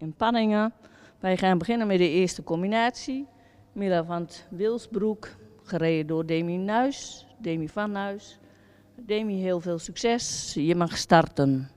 in Panningen. Wij gaan beginnen met de eerste combinatie. Mila van het Wilsbroek, gereden door Demi Nuis, Demi van Nuis. Demi, heel veel succes. Je mag starten.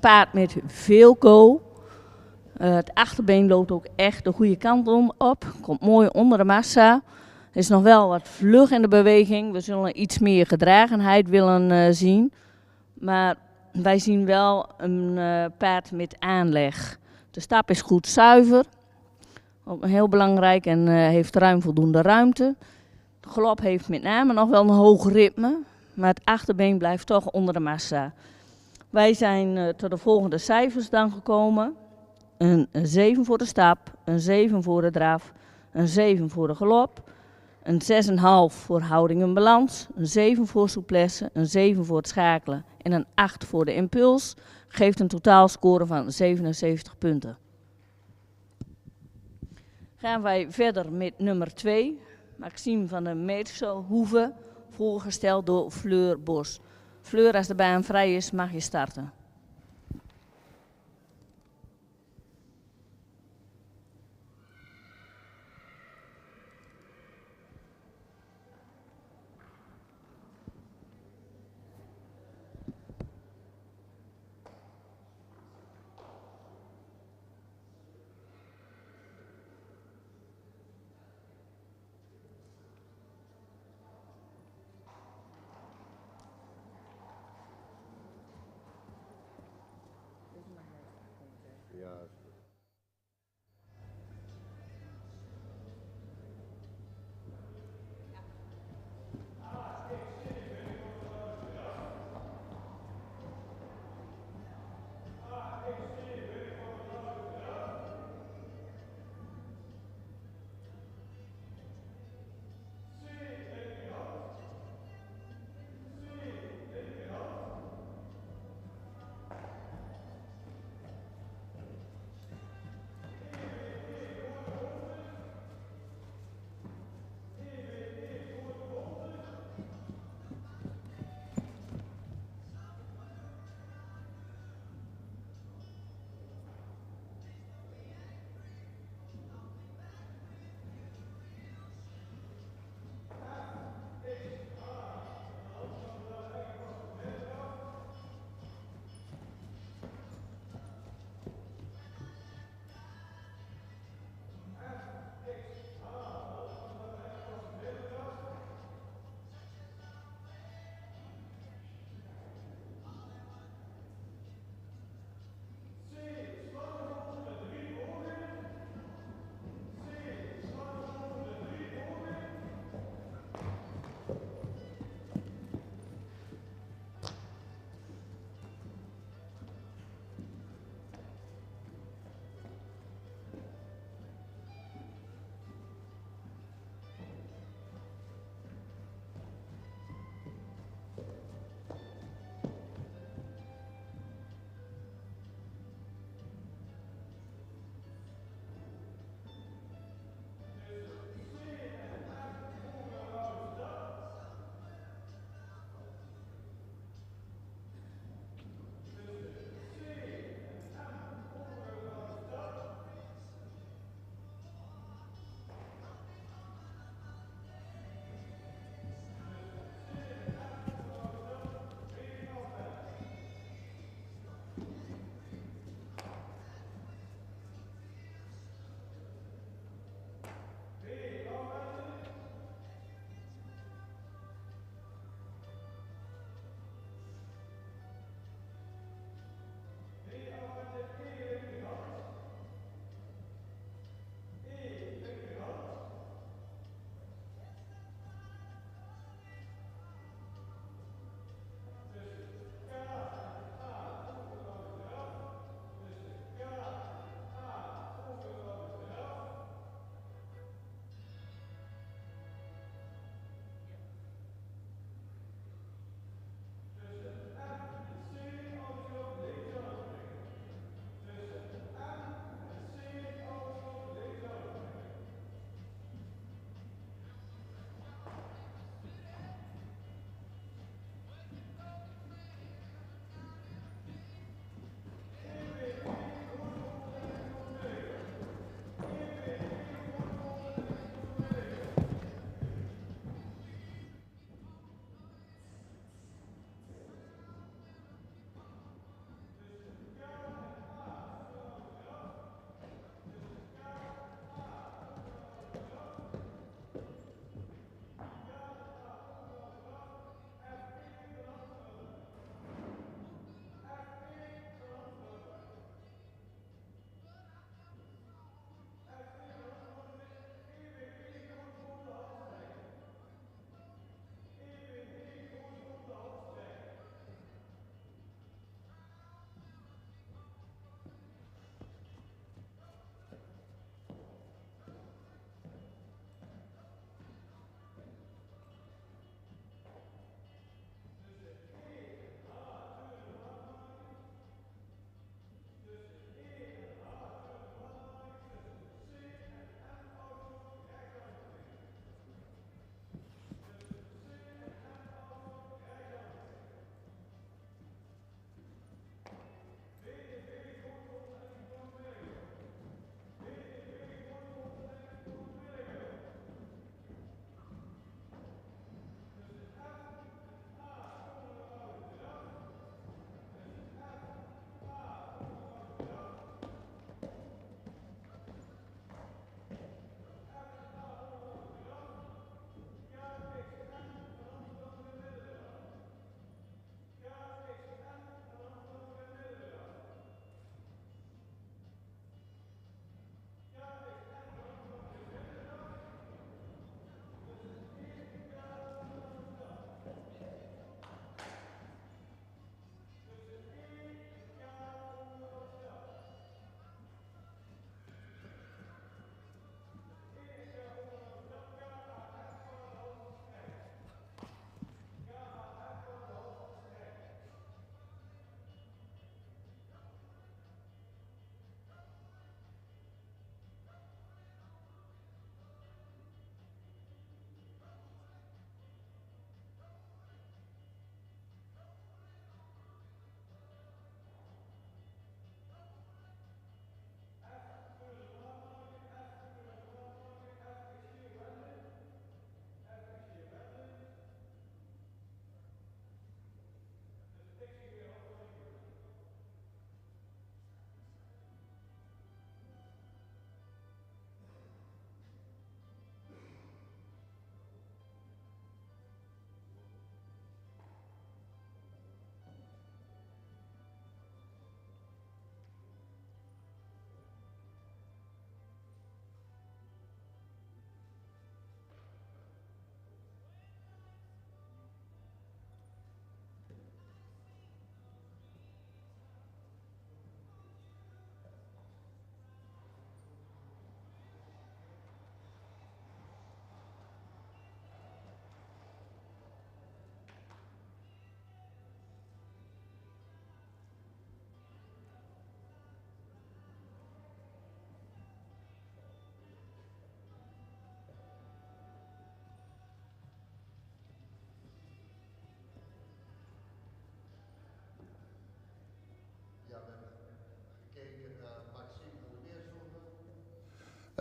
gepaard met veel go. Het achterbeen loopt ook echt de goede kant op. Komt mooi onder de massa. Er is nog wel wat vlug in de beweging. We zullen iets meer gedragenheid willen zien. Maar wij zien wel een paard met aanleg. De stap is goed zuiver. Ook heel belangrijk en heeft ruim voldoende ruimte. De galop heeft met name nog wel een hoog ritme. Maar het achterbeen blijft toch onder de massa. Wij zijn tot de volgende cijfers dan gekomen. Een 7 voor de stap, een 7 voor de draf, een 7 voor de galop, een 6,5 voor houding en balans, een 7 voor souplesse, een 7 voor het schakelen en een 8 voor de impuls. Geeft een totaalscore van 77 punten. Gaan wij verder met nummer 2, Maxime van der Meetselhoeve, voorgesteld door Fleur Bos. Fleur, als de baan vrij is, mag je starten.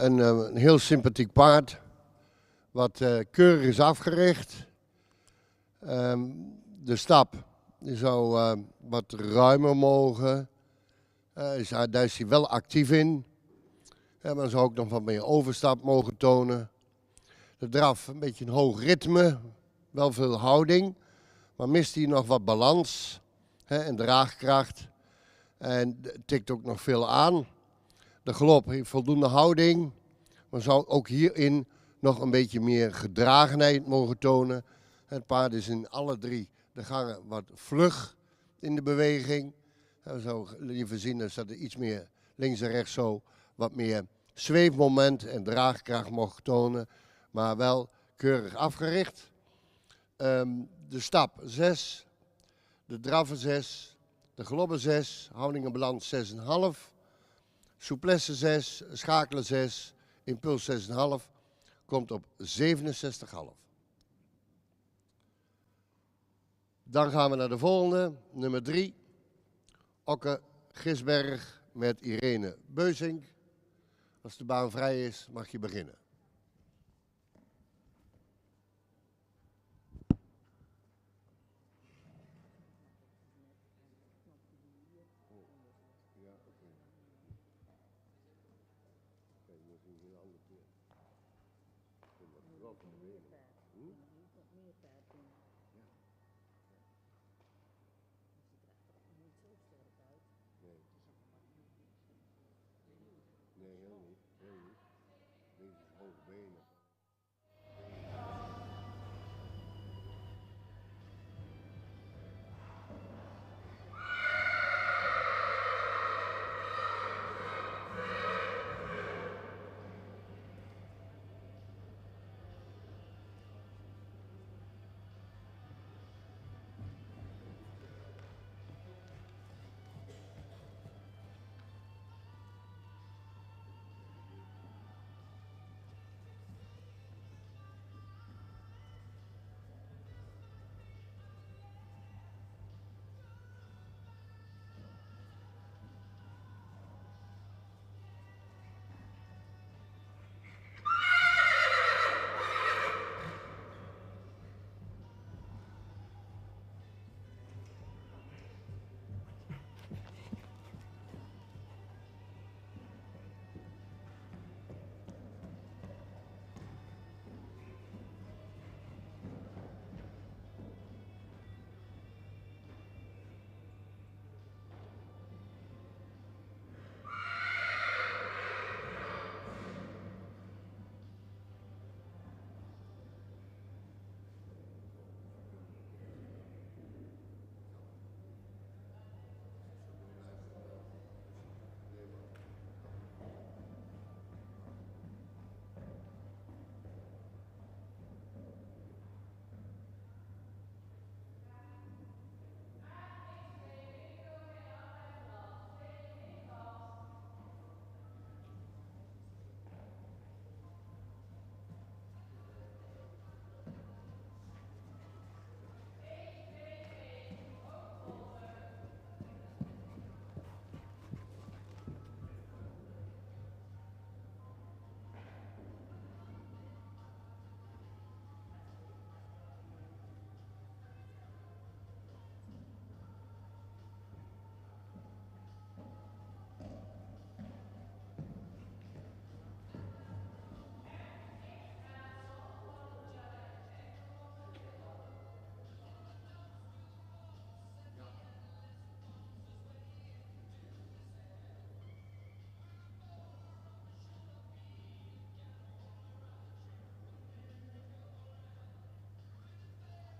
Een heel sympathiek paard, wat keurig is afgericht. De stap die zou wat ruimer mogen. Daar is hij wel actief in. Maar zou ook nog wat meer overstap mogen tonen. De draf, een beetje een hoog ritme, wel veel houding. Maar mist hij nog wat balans en draagkracht. En tikt ook nog veel aan. De galop heeft voldoende houding. Maar zou ook hierin nog een beetje meer gedragenheid mogen tonen. Het paard is in alle drie de gangen wat vlug in de beweging. We zouden liever zien dat er iets meer links en rechts zo wat meer zweefmoment en draagkracht mocht tonen. Maar wel keurig afgericht. De stap 6, de draffen 6, de galopper 6, houding en balans 6,5. Souplesse 6, schakelen 6, impuls 6,5. Komt op 67,5. Dan gaan we naar de volgende, nummer 3. Okke Gisberg met Irene Beuzink. Als de baan vrij is, mag je beginnen.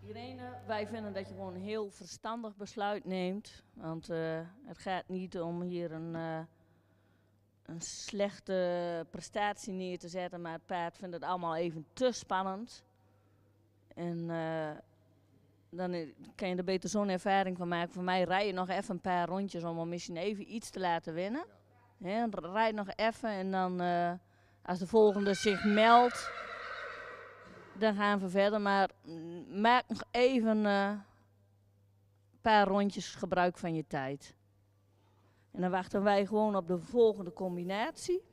Irene, wij vinden dat je gewoon een heel verstandig besluit neemt. Want het gaat niet om hier een slechte prestatie neer te zetten. Maar het paard vindt het allemaal even te spannend. En dan kan je er beter zo'n ervaring van maken. Voor mij rij je nog even een paar rondjes om hem misschien even iets te laten winnen. Ja, rijd nog even en dan als de volgende zich meldt, dan gaan we verder. Maar maak nog even een paar rondjes gebruik van je tijd. En dan wachten wij gewoon op de volgende combinatie.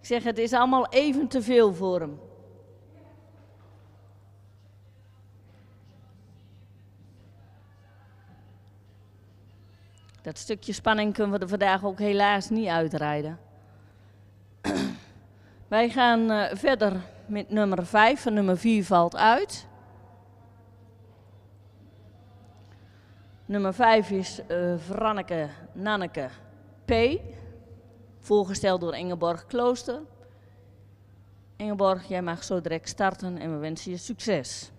Ik zeg, het is allemaal even te veel voor hem. Dat stukje spanning kunnen we er vandaag ook helaas niet uitrijden. Wij gaan verder met nummer 5 en nummer 4 valt uit. Nummer 5 is Vranneke Nanneke P. Voorgesteld door Ingeborg Klooster. Ingeborg, jij mag zo direct starten en we wensen je succes.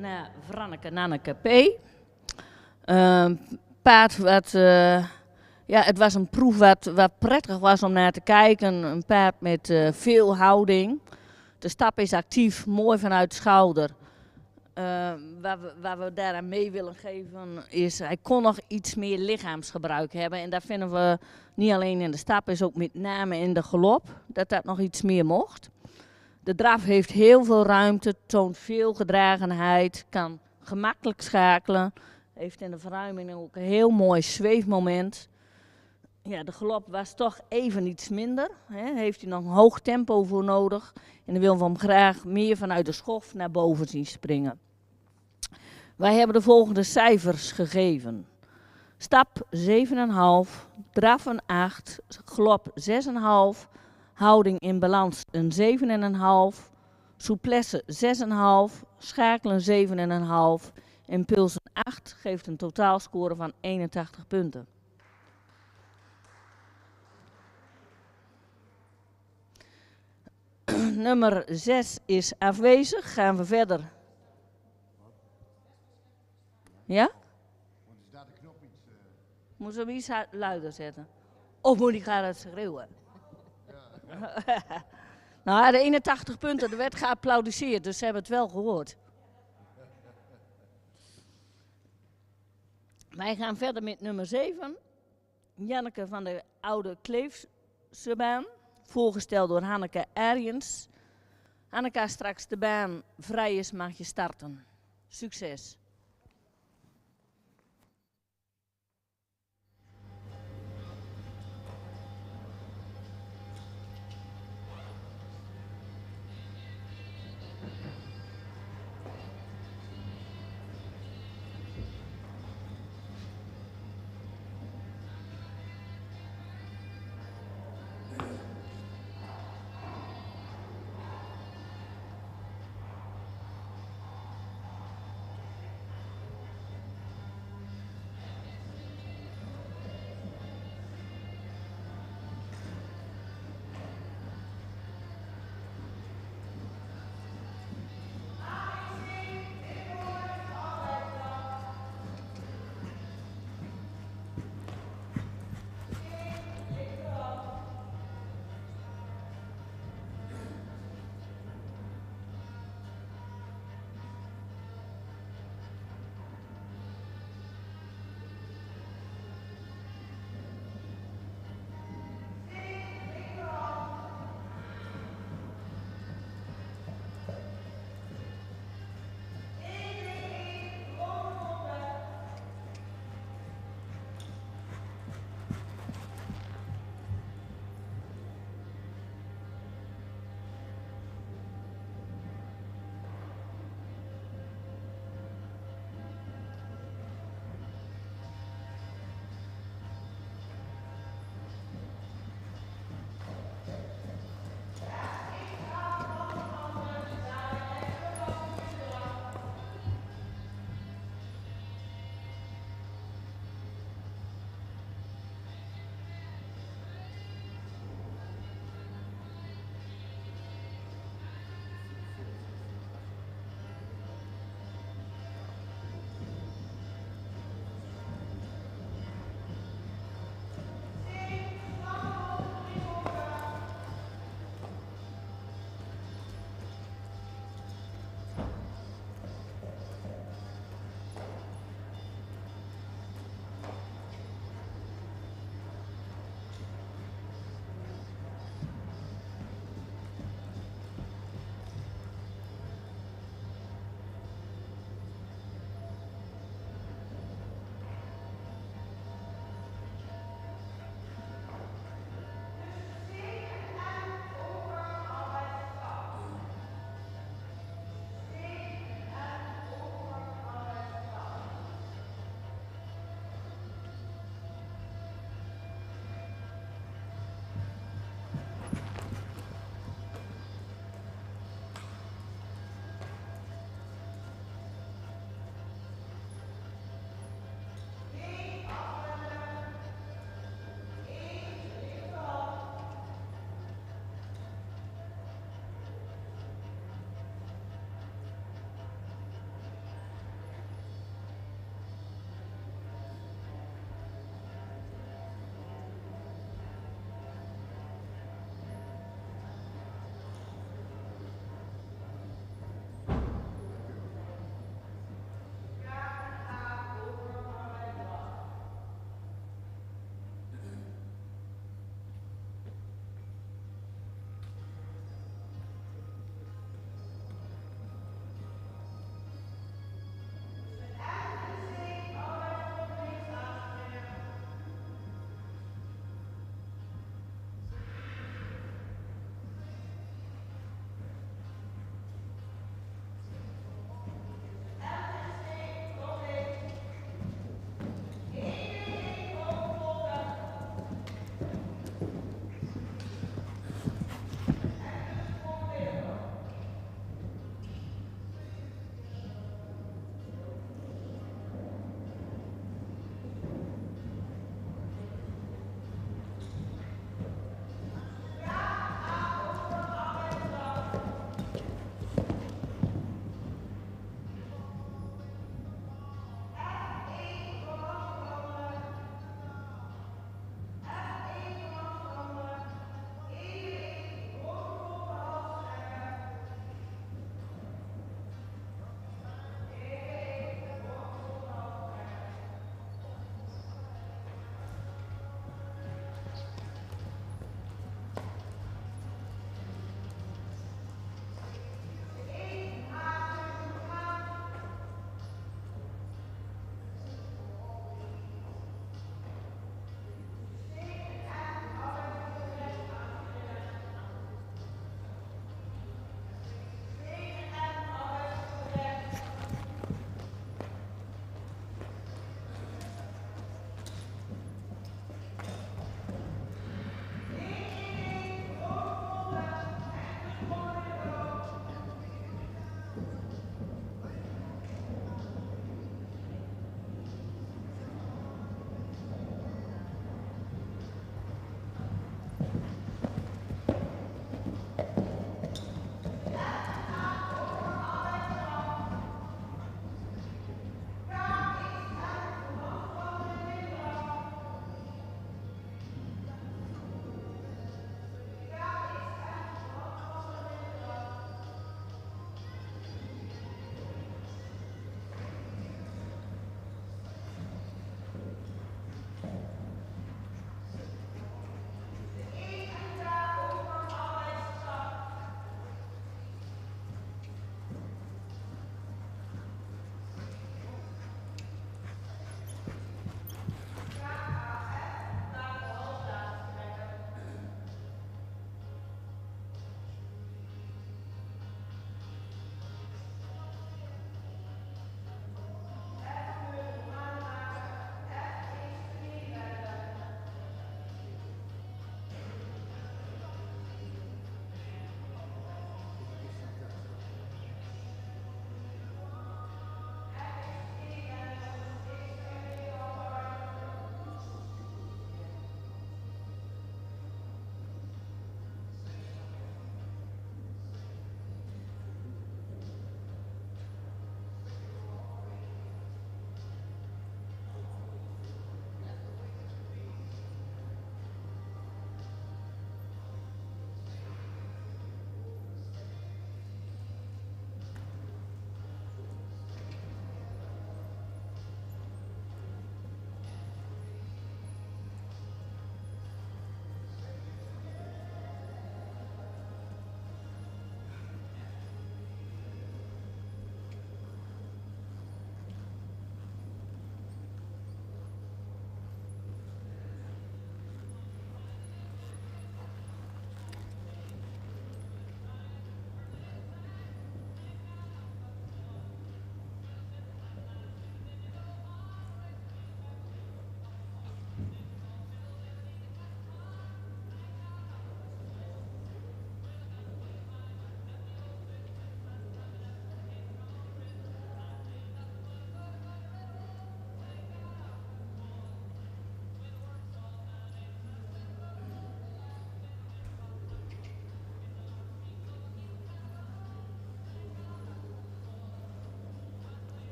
naar Vranneke Nanneke P. Paard wat, ja, het was een proef wat prettig was om naar te kijken. Een paard met veel houding. De stap is actief, mooi vanuit de schouder. Waar we daaraan mee willen geven is, hij kon nog iets meer lichaamsgebruik hebben. En dat vinden we niet alleen in de stap, is ook met name in de galop, dat nog iets meer mocht. De draf heeft heel veel ruimte, toont veel gedragenheid, kan gemakkelijk schakelen. Heeft in de verruiming ook een heel mooi zweefmoment. Ja, de galop was toch even iets minder. Heeft hij nog een hoog tempo voor nodig. En dan willen we hem graag meer vanuit de schof naar boven zien springen. Wij hebben de volgende cijfers gegeven. Stap 7,5, draf een 8, galop 6,5, houding in balans een 7,5, souplesse 6,5, schakelen 7,5, impuls een 8 geeft een totaalscore van 81 punten. Nummer 6 is afwezig. Gaan we verder. Ja? Moeten we hem iets luider zetten? Of moet ik gaan schreeuwen? Nou, de 81 punten, er werd geapplaudisseerd, dus ze hebben het wel gehoord. Wij gaan verder met nummer 7. Janneke van de Oude Kleefse Baan. Voorgesteld door Hanneke Ariens. Hanneke, als straks de baan vrij is, mag je starten. Succes!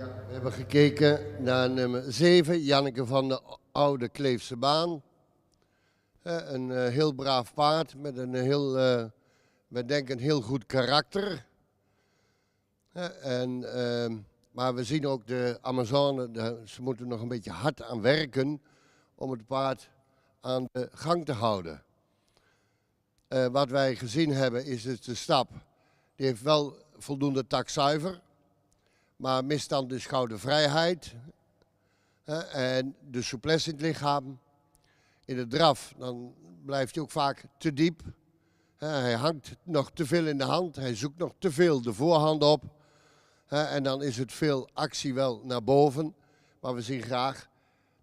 We hebben gekeken naar nummer 7, Janneke van de Oude Kleefse Baan. Een heel braaf paard met een heel, we denken een heel goed karakter. Maar we zien ook de Amazone, ze moeten nog een beetje hard aan werken om het paard aan de gang te houden. Wat wij gezien hebben is dus de stap. Die heeft wel voldoende takzuiver, maar mist dan de schoudervrijheid en de souplesse in het lichaam. In de draf dan blijft hij ook vaak te diep. Hij hangt nog te veel in de hand, hij zoekt nog te veel de voorhand op. En dan is het veel actie wel naar boven, maar we zien graag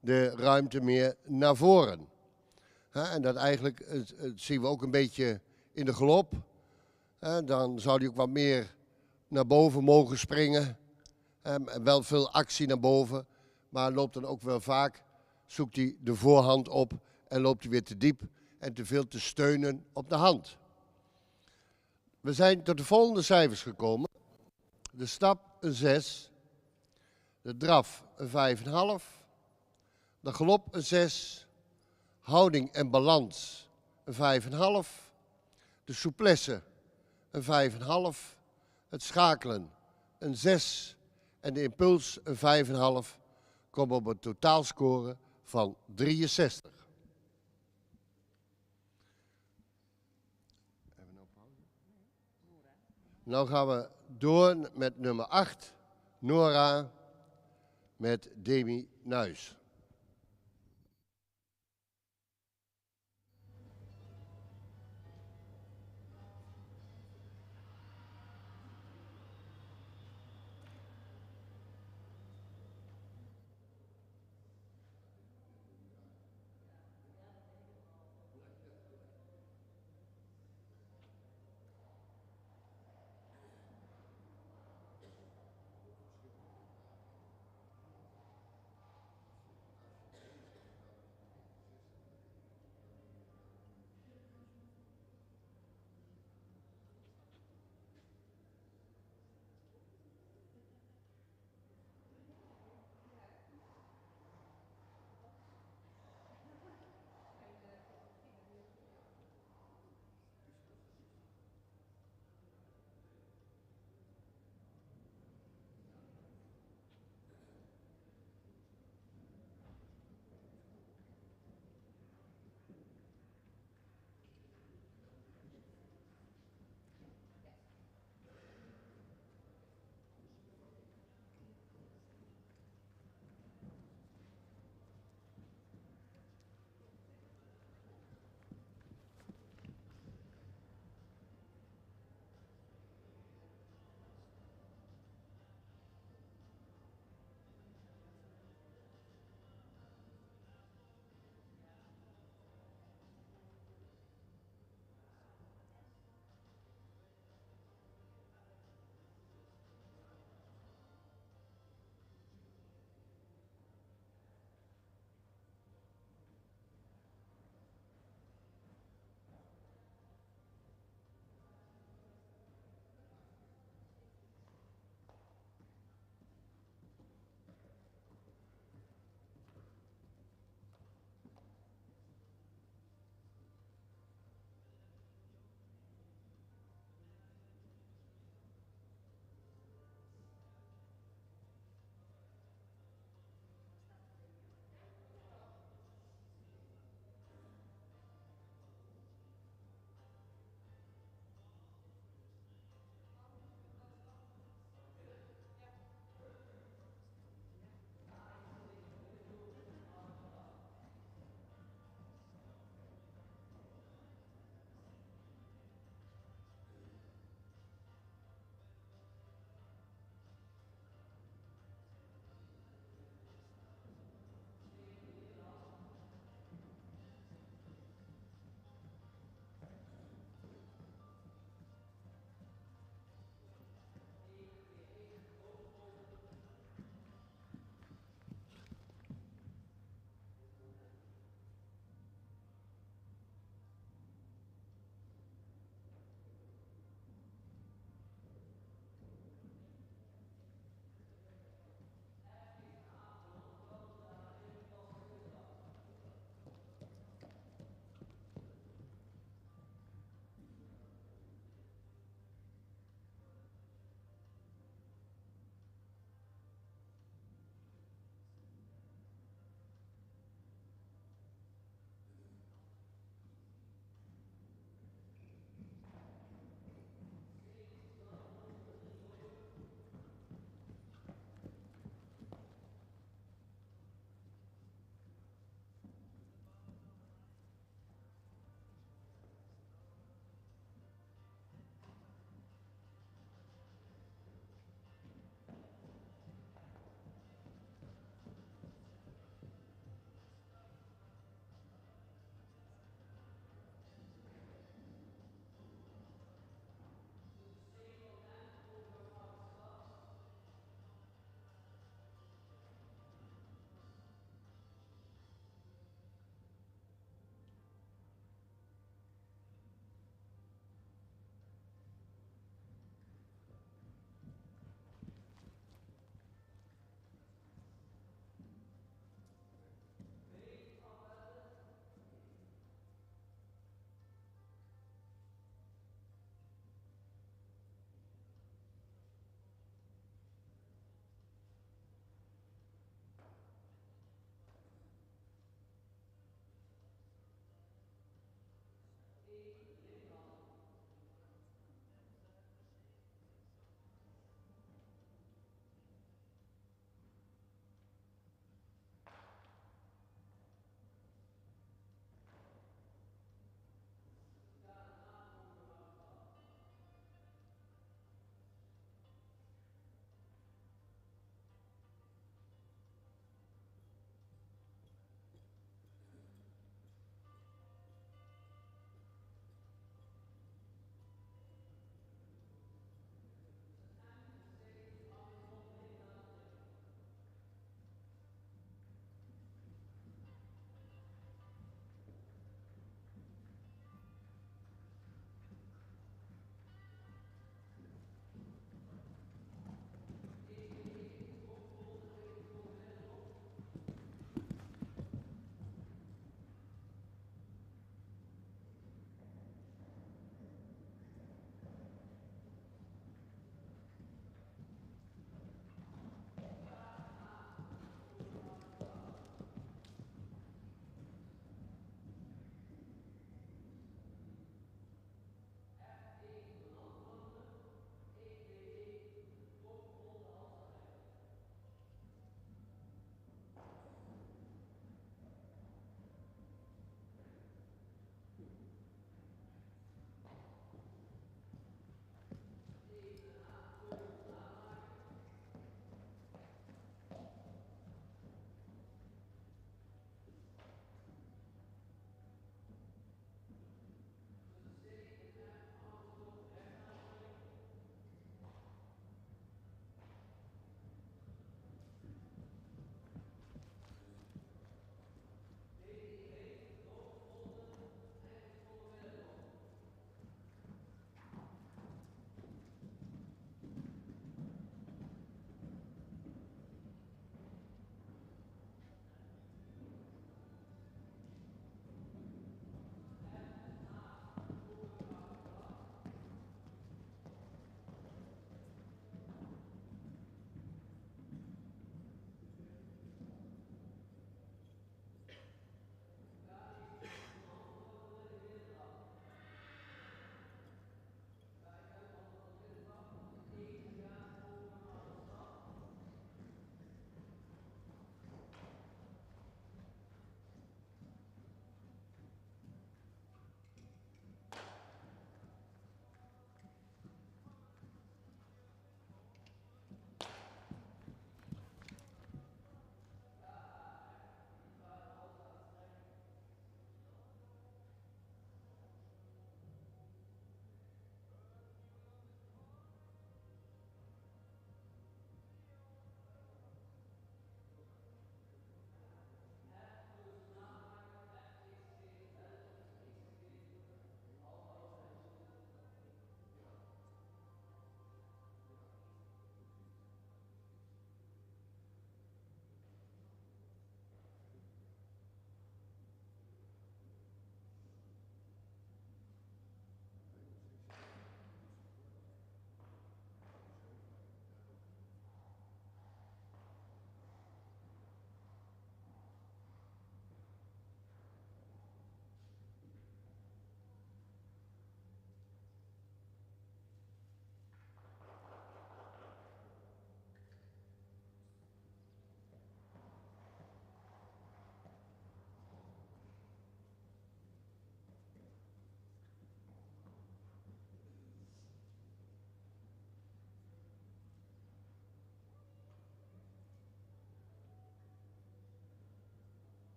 de ruimte meer naar voren. En dat eigenlijk het zien we ook een beetje in de galop. Dan zou hij ook wat meer naar boven mogen springen. Wel veel actie naar boven, maar loopt dan ook wel vaak, zoekt hij de voorhand op en loopt hij weer te diep en te veel te steunen op de hand. We zijn tot de volgende cijfers gekomen. De stap een 6, de draf een 5,5, de galop een 6, houding en balans een 5,5, de souplesse een 5,5, het schakelen een 6 en de impuls een 5,5, komen op een totaalscore van 63. Nou gaan we door met nummer 8, Nora, met Demi Nuis.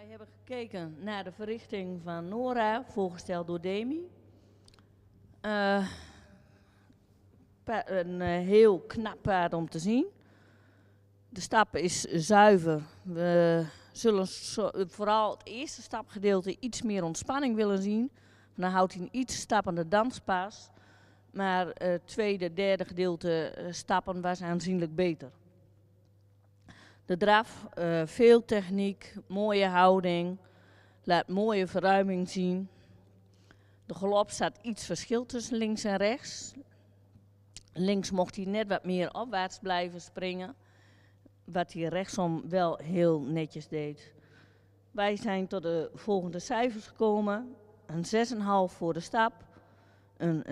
Wij hebben gekeken naar de verrichting van Nora, voorgesteld door Demi. Een heel knap paard om te zien. De stap is zuiver. We zullen vooral het eerste stapgedeelte iets meer ontspanning willen zien. Dan houdt hij een iets stappende danspas. Maar het tweede, derde gedeelte stappen was aanzienlijk beter. De draf, veel techniek, mooie houding, laat mooie verruiming zien. De galop staat iets verschil tussen links en rechts. Links mocht hij net wat meer opwaarts blijven springen, wat hij rechtsom wel heel netjes deed. Wij zijn tot de volgende cijfers gekomen. Een 6,5 voor de stap, een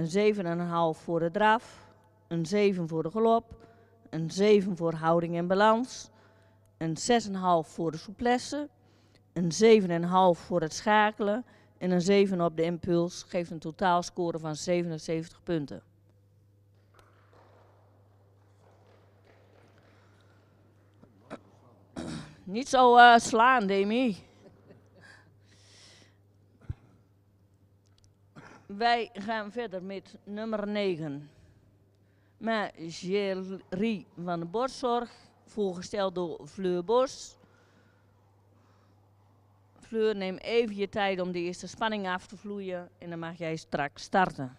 7,5 voor de draf, een 7 voor de galop, een 7 voor houding en balans, een 6,5 voor de souplesse, een 7,5 voor het schakelen en een 7 op de impuls geeft een totaalscore van 77 punten. Niet zo slaan, Demi. Wij gaan verder met nummer 9. Margerie van de Bordzorg, voorgesteld door Fleur Bos. Fleur, neem even je tijd om de eerste spanning af te vloeien en dan mag jij straks starten.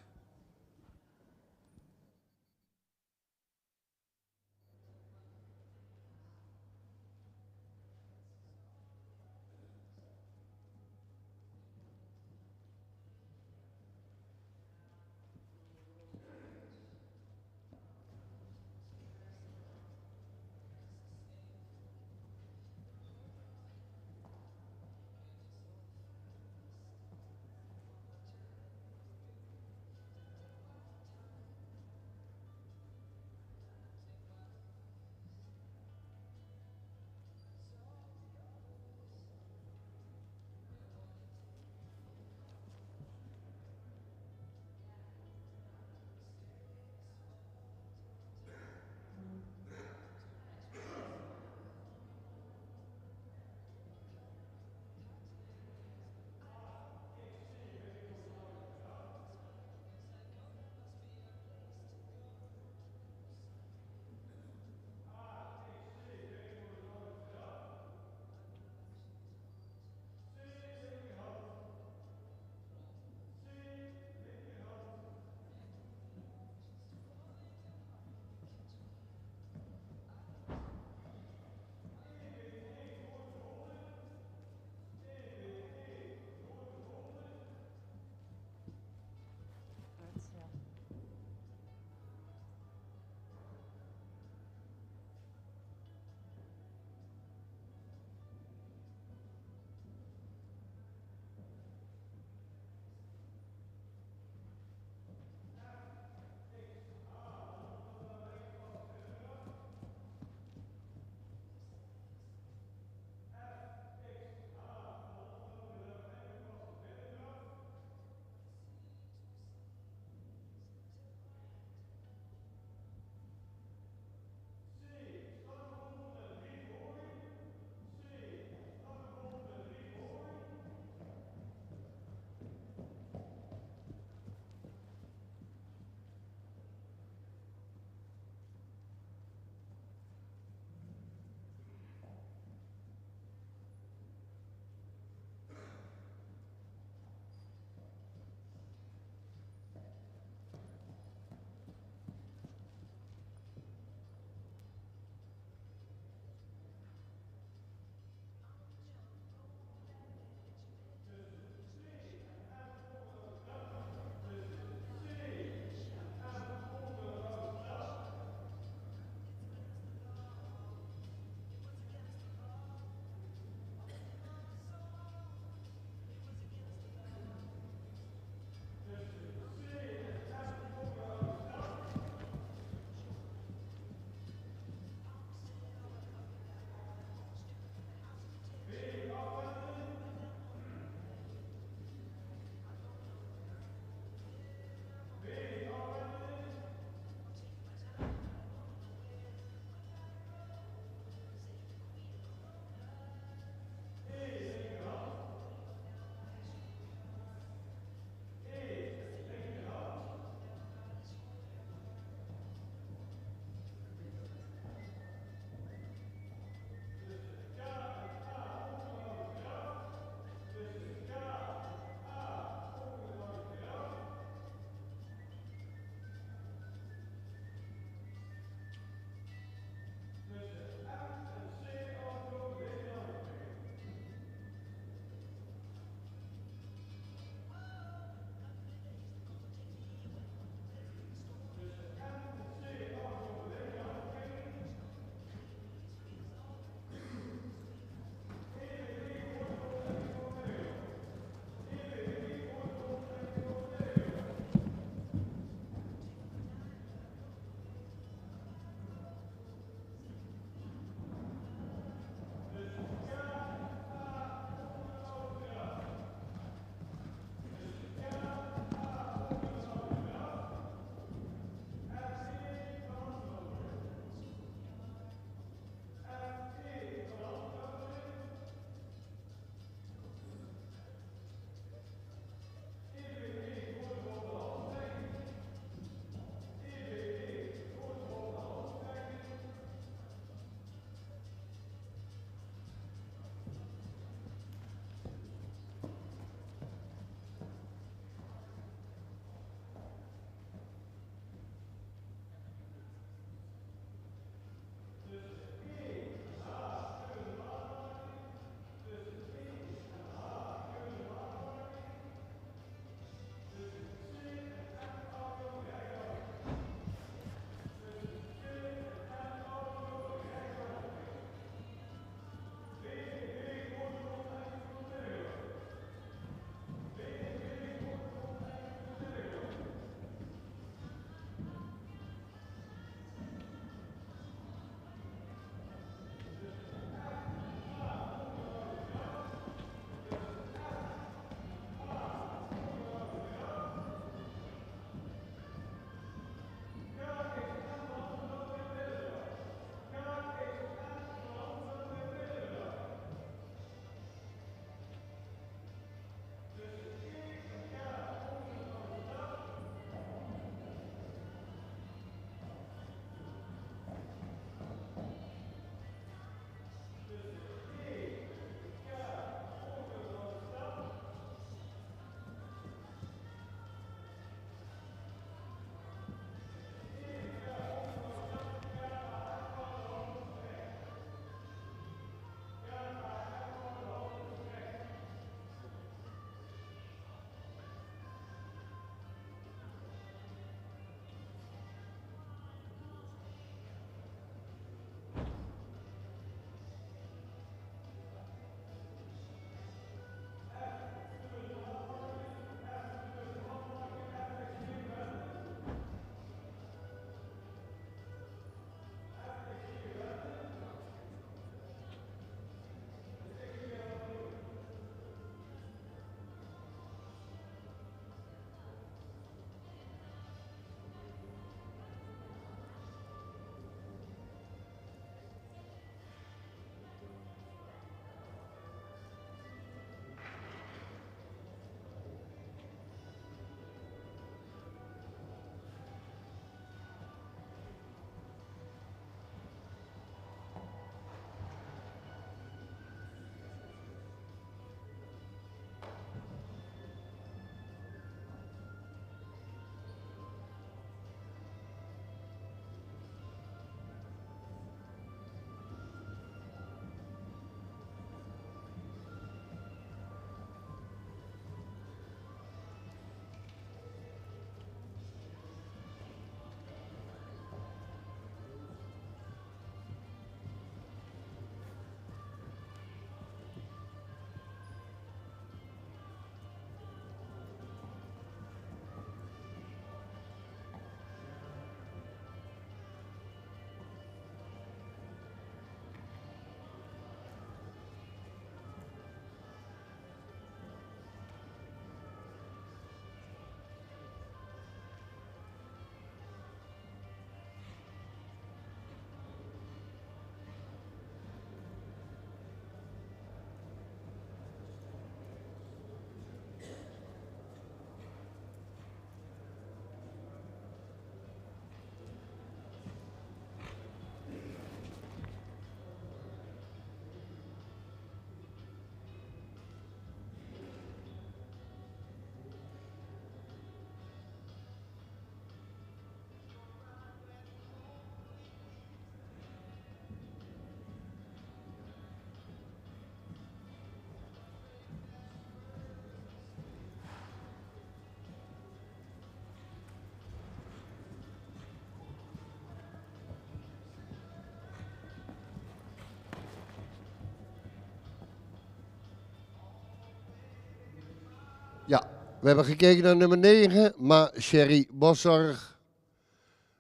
Ja, we hebben gekeken naar nummer 9, maar Sherry Boszorg.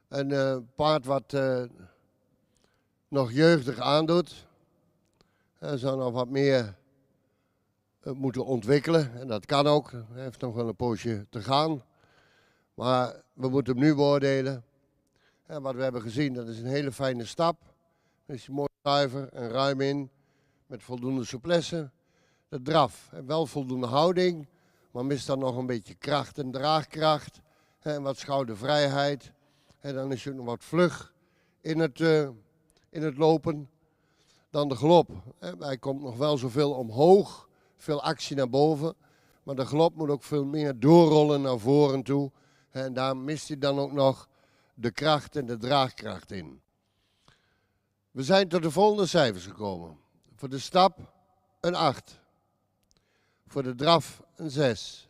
Een paard wat nog jeugdig aandoet. Hij zou nog wat meer moeten ontwikkelen. En dat kan ook. Hij heeft nog wel een poosje te gaan. Maar we moeten hem nu beoordelen. En wat we hebben gezien, dat is een hele fijne stap. Er is mooi zuiver en ruim in. Met voldoende souplesse. De draf, wel voldoende houding. Maar mist dan nog een beetje kracht en draagkracht. En wat schoudervrijheid. En dan is hij ook nog wat vlug in het lopen. Dan de galop. Hij komt nog wel zoveel omhoog. Veel actie naar boven. Maar de galop moet ook veel meer doorrollen naar voren toe. En daar mist hij dan ook nog de kracht en de draagkracht in. We zijn tot de volgende cijfers gekomen. Voor de stap een 8. Voor de draf een 6.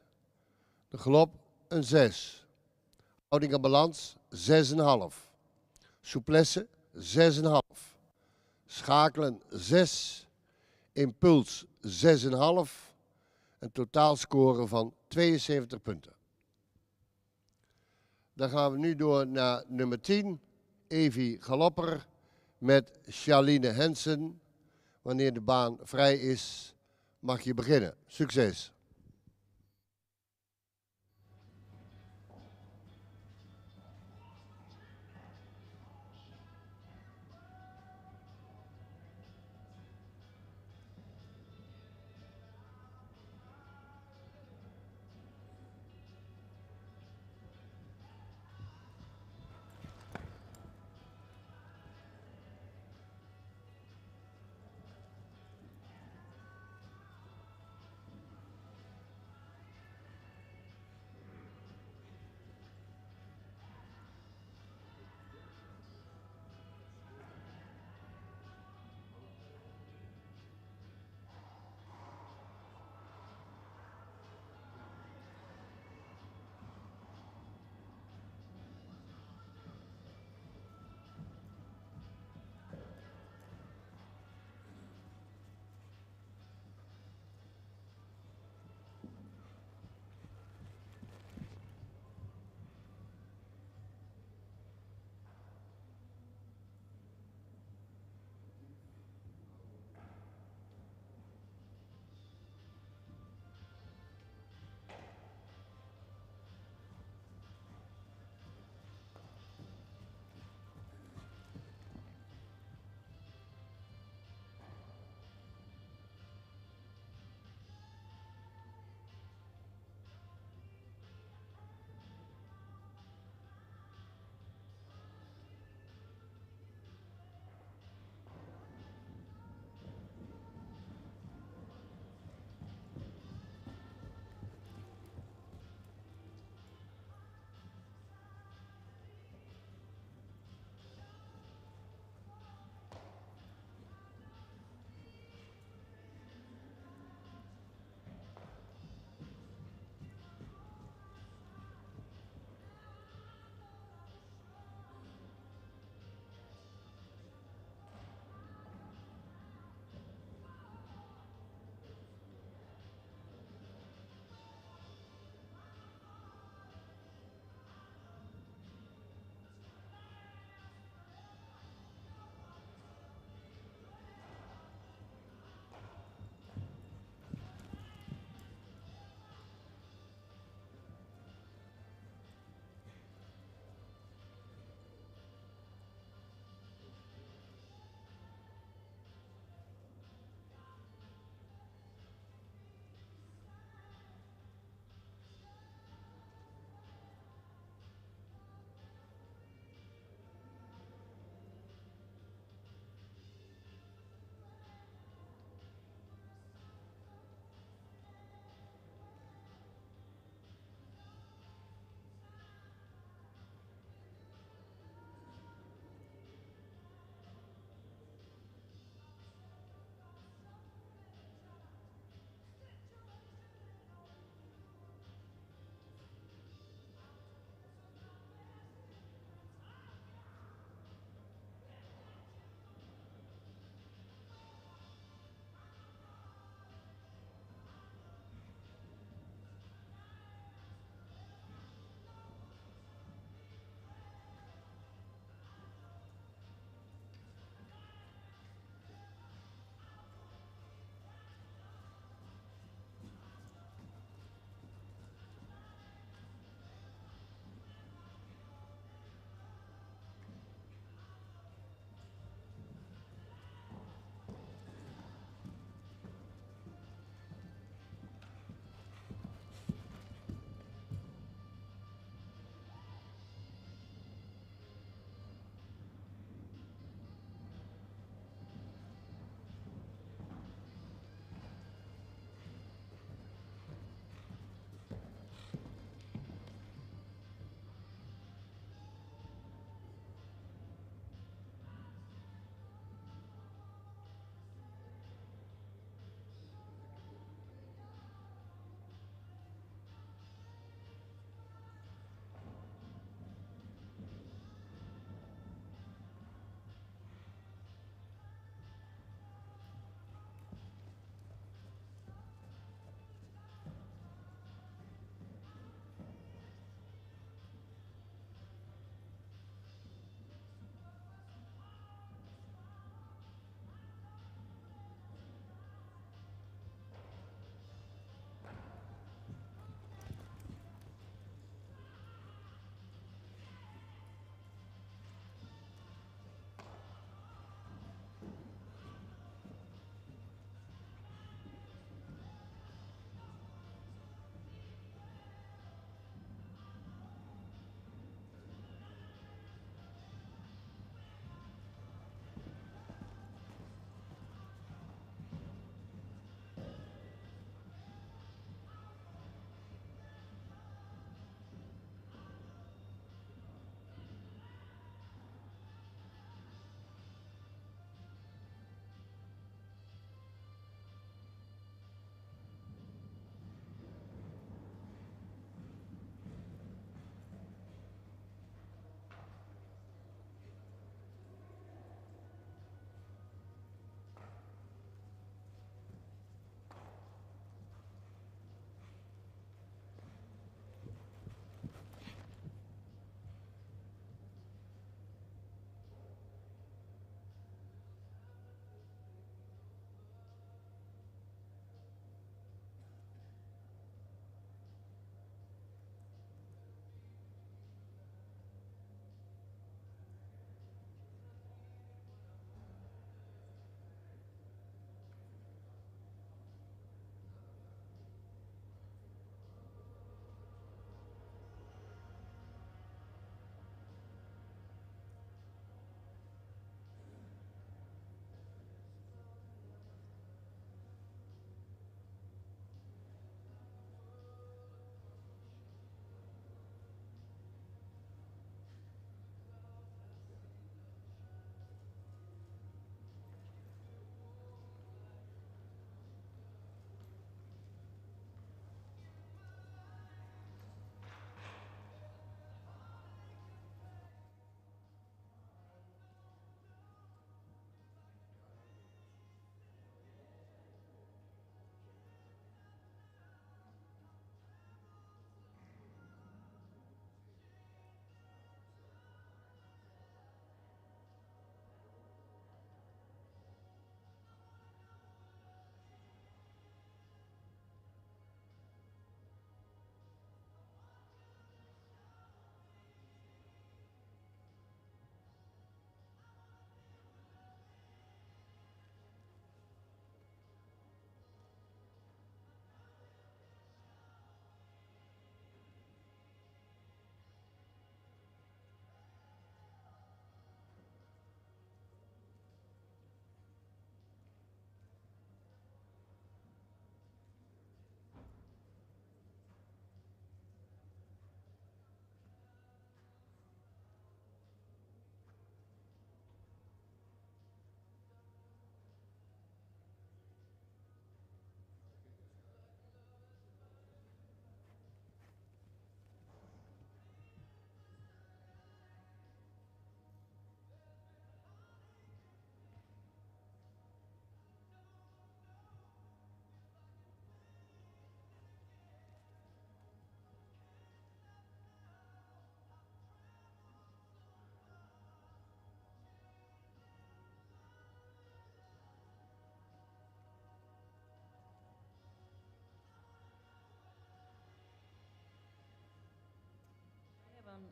De galop een 6. Houding en balans 6,5. Souplesse 6,5. Schakelen 6. Impuls 6,5. Een totaalscore van 72 punten. Dan gaan we nu door naar nummer 10. Evie Galopper met Charline Hensen. Wanneer de baan vrij is, mag je beginnen. Succes!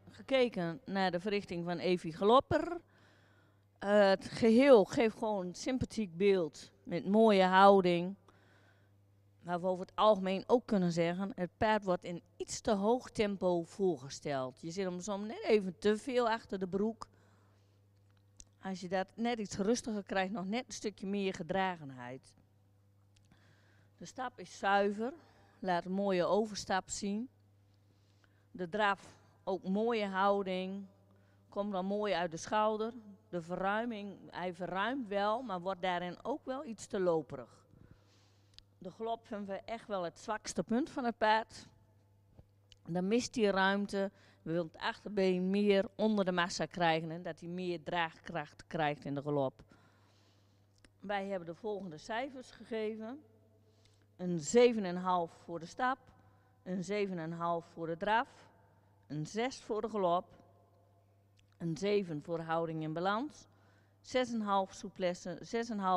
gekeken naar de verrichting van Evie Galopper. Het geheel geeft gewoon een sympathiek beeld met mooie houding. Maar we over het algemeen ook kunnen zeggen, het paard wordt in iets te hoog tempo voorgesteld. Je zit hem soms net even te veel achter de broek. Als je dat net iets rustiger krijgt, nog net een stukje meer gedragenheid. De stap is zuiver, laat een mooie overstap zien. De draf, ook mooie houding, komt dan mooi uit de schouder. De verruiming, hij verruimt wel, maar wordt daarin ook wel iets te loperig. De galop vinden we echt wel het zwakste punt van het paard. Dan mist hij ruimte. We willen het achterbeen meer onder de massa krijgen en dat hij meer draagkracht krijgt in de galop. Wij hebben de volgende cijfers gegeven. Een 7,5 voor de stap, een 7,5 voor de draf, een 6 voor de galop, een 7 voor houding en balans, 6,5 souplesse,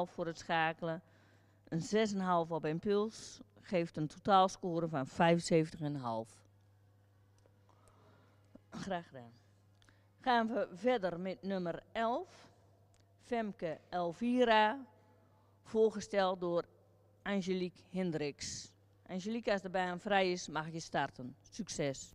6,5 voor het schakelen, een 6,5 op impuls, geeft een totaalscore van 75,5. Graag gedaan. Gaan we verder met nummer 11, Femke Elvira, voorgesteld door Angelique Hendricks. Angelique, als de baan vrij is, mag je starten. Succes!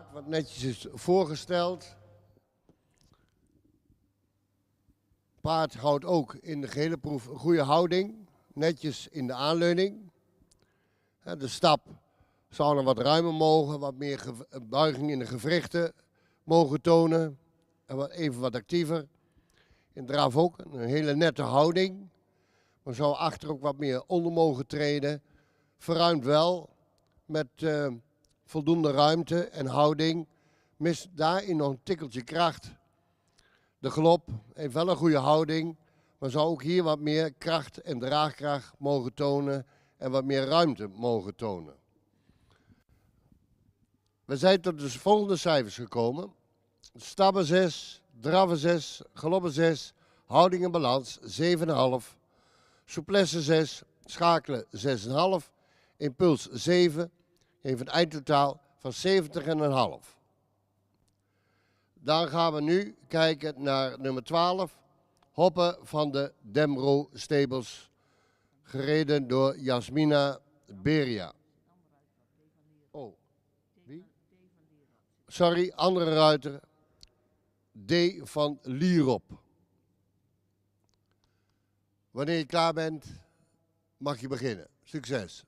paard wat netjes is voorgesteld. Paard houdt ook in de gehele proef een goede houding, netjes in de aanleuning. De stap zou nog wat ruimer mogen, wat meer buiging in de gewrichten mogen tonen. En even wat actiever. In draf ook een hele nette houding. Maar zou achter ook wat meer onder mogen treden. Verruimt wel met voldoende ruimte en houding. Mist daarin nog een tikkeltje kracht. De galop heeft wel een goede houding, maar zou ook hier wat meer kracht en draagkracht mogen tonen en wat meer ruimte mogen tonen. We zijn tot de volgende cijfers gekomen. Stappen 6, draven 6, galoppen 6, houding en balans 7,5. Souplesse 6, schakelen 6,5. Impuls 7, heeft een eindtotaal van 70,5. Dan gaan we nu kijken naar nummer 12. Hoppen van de Demro Stables. Gereden door Jasmina Beria. Oh, wie? Sorry, andere ruiter. D. van Lierop. Wanneer je klaar bent, mag je beginnen. Succes.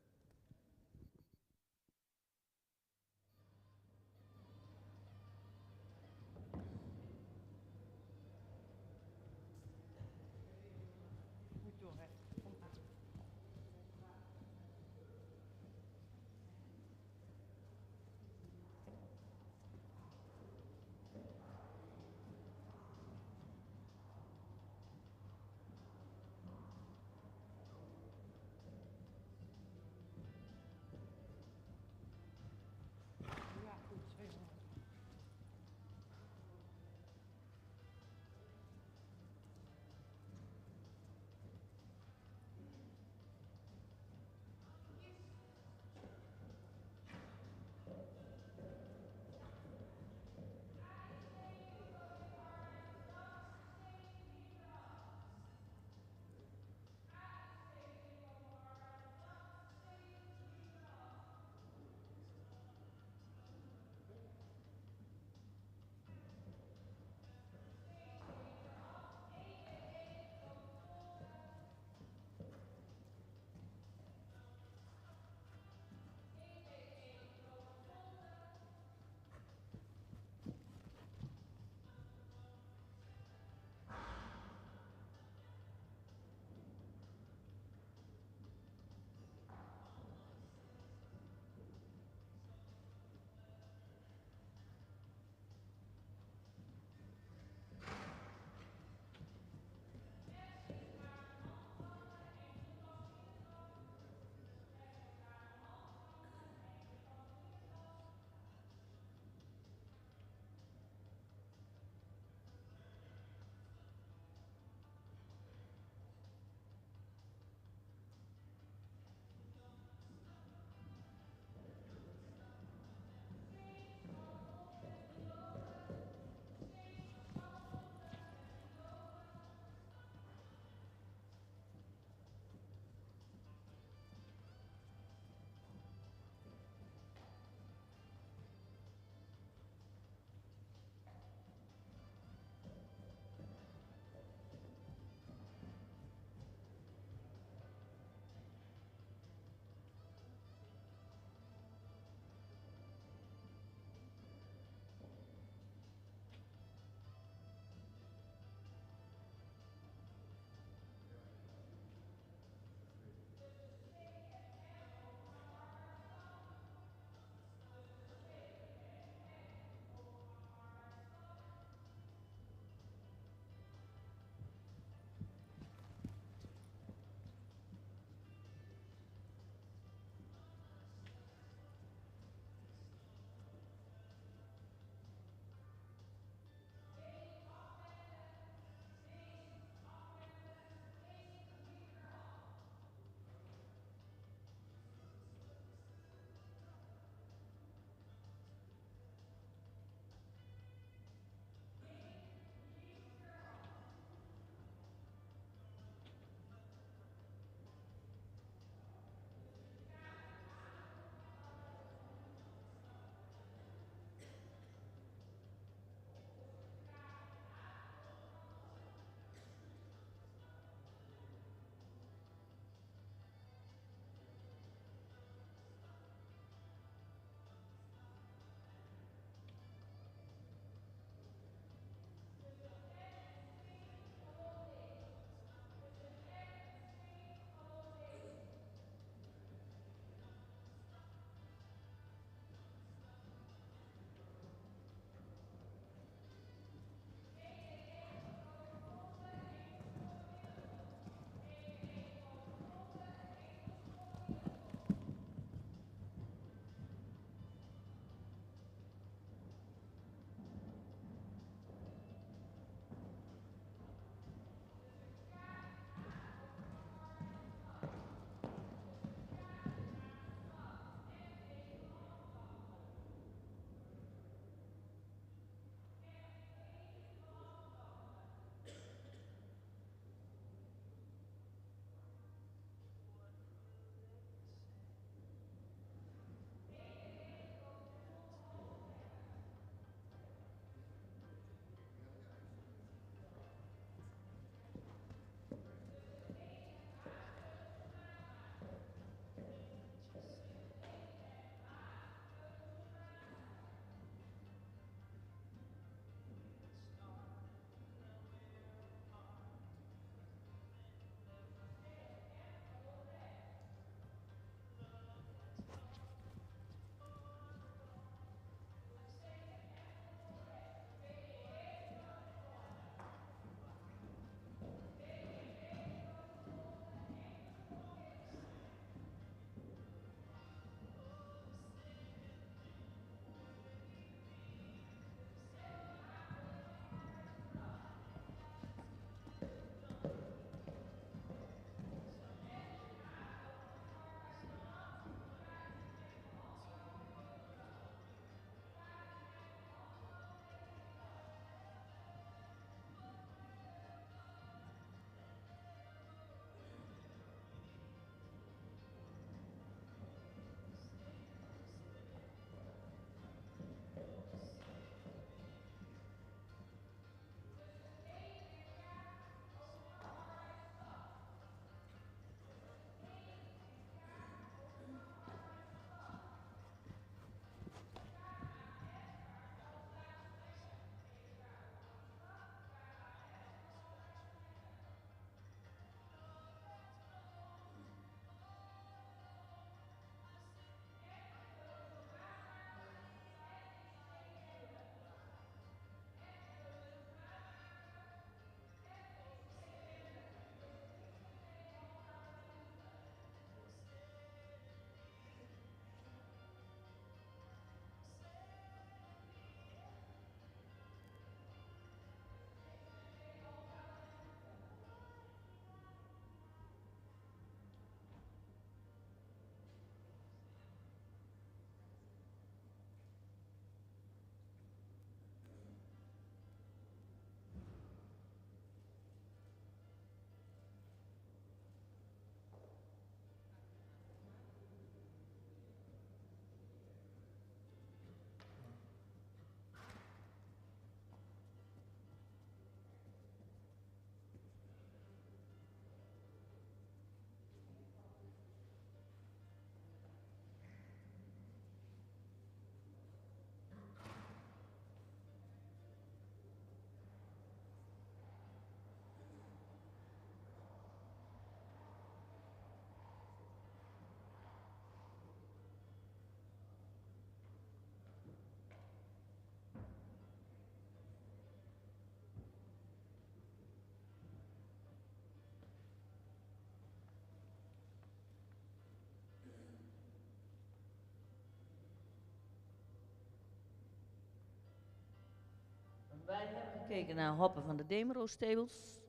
Wij hebben gekeken naar hoppen van de Demero-stables.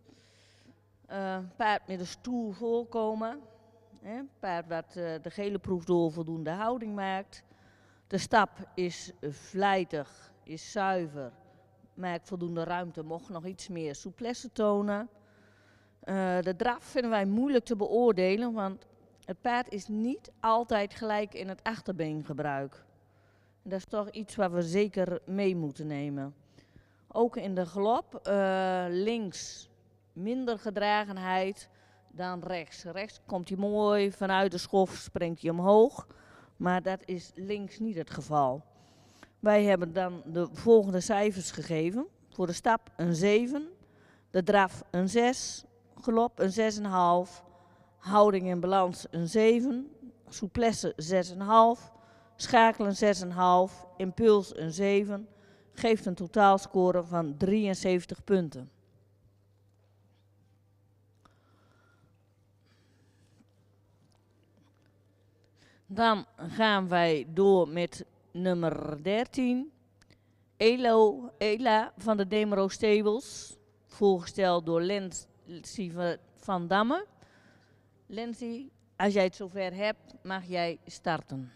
Paard met een stoer voorkomen. Paard wat de gele proef door voldoende houding maakt. De stap is vlijtig, is zuiver, maakt voldoende ruimte, mocht nog iets meer souplesse tonen. De draf vinden wij moeilijk te beoordelen, want het paard is niet altijd gelijk in het achterbeengebruik. Dat is toch iets waar we zeker mee moeten nemen. Ook in de galop, links minder gedragenheid dan rechts. Rechts komt hij mooi, vanuit de schof springt hij omhoog, maar dat is links niet het geval. Wij hebben dan de volgende cijfers gegeven. Voor de stap een 7, de draf een 6, galop een 6,5, houding en balans een 7, souplesse 6,5, schakelen 6,5, impuls een 7, geeft een totaalscore van 73 punten. Dan gaan wij door met nummer 13. Ela van de Demero Stables. Voorgesteld door Lensie van Damme. Lensie, als jij het zover hebt, mag jij starten.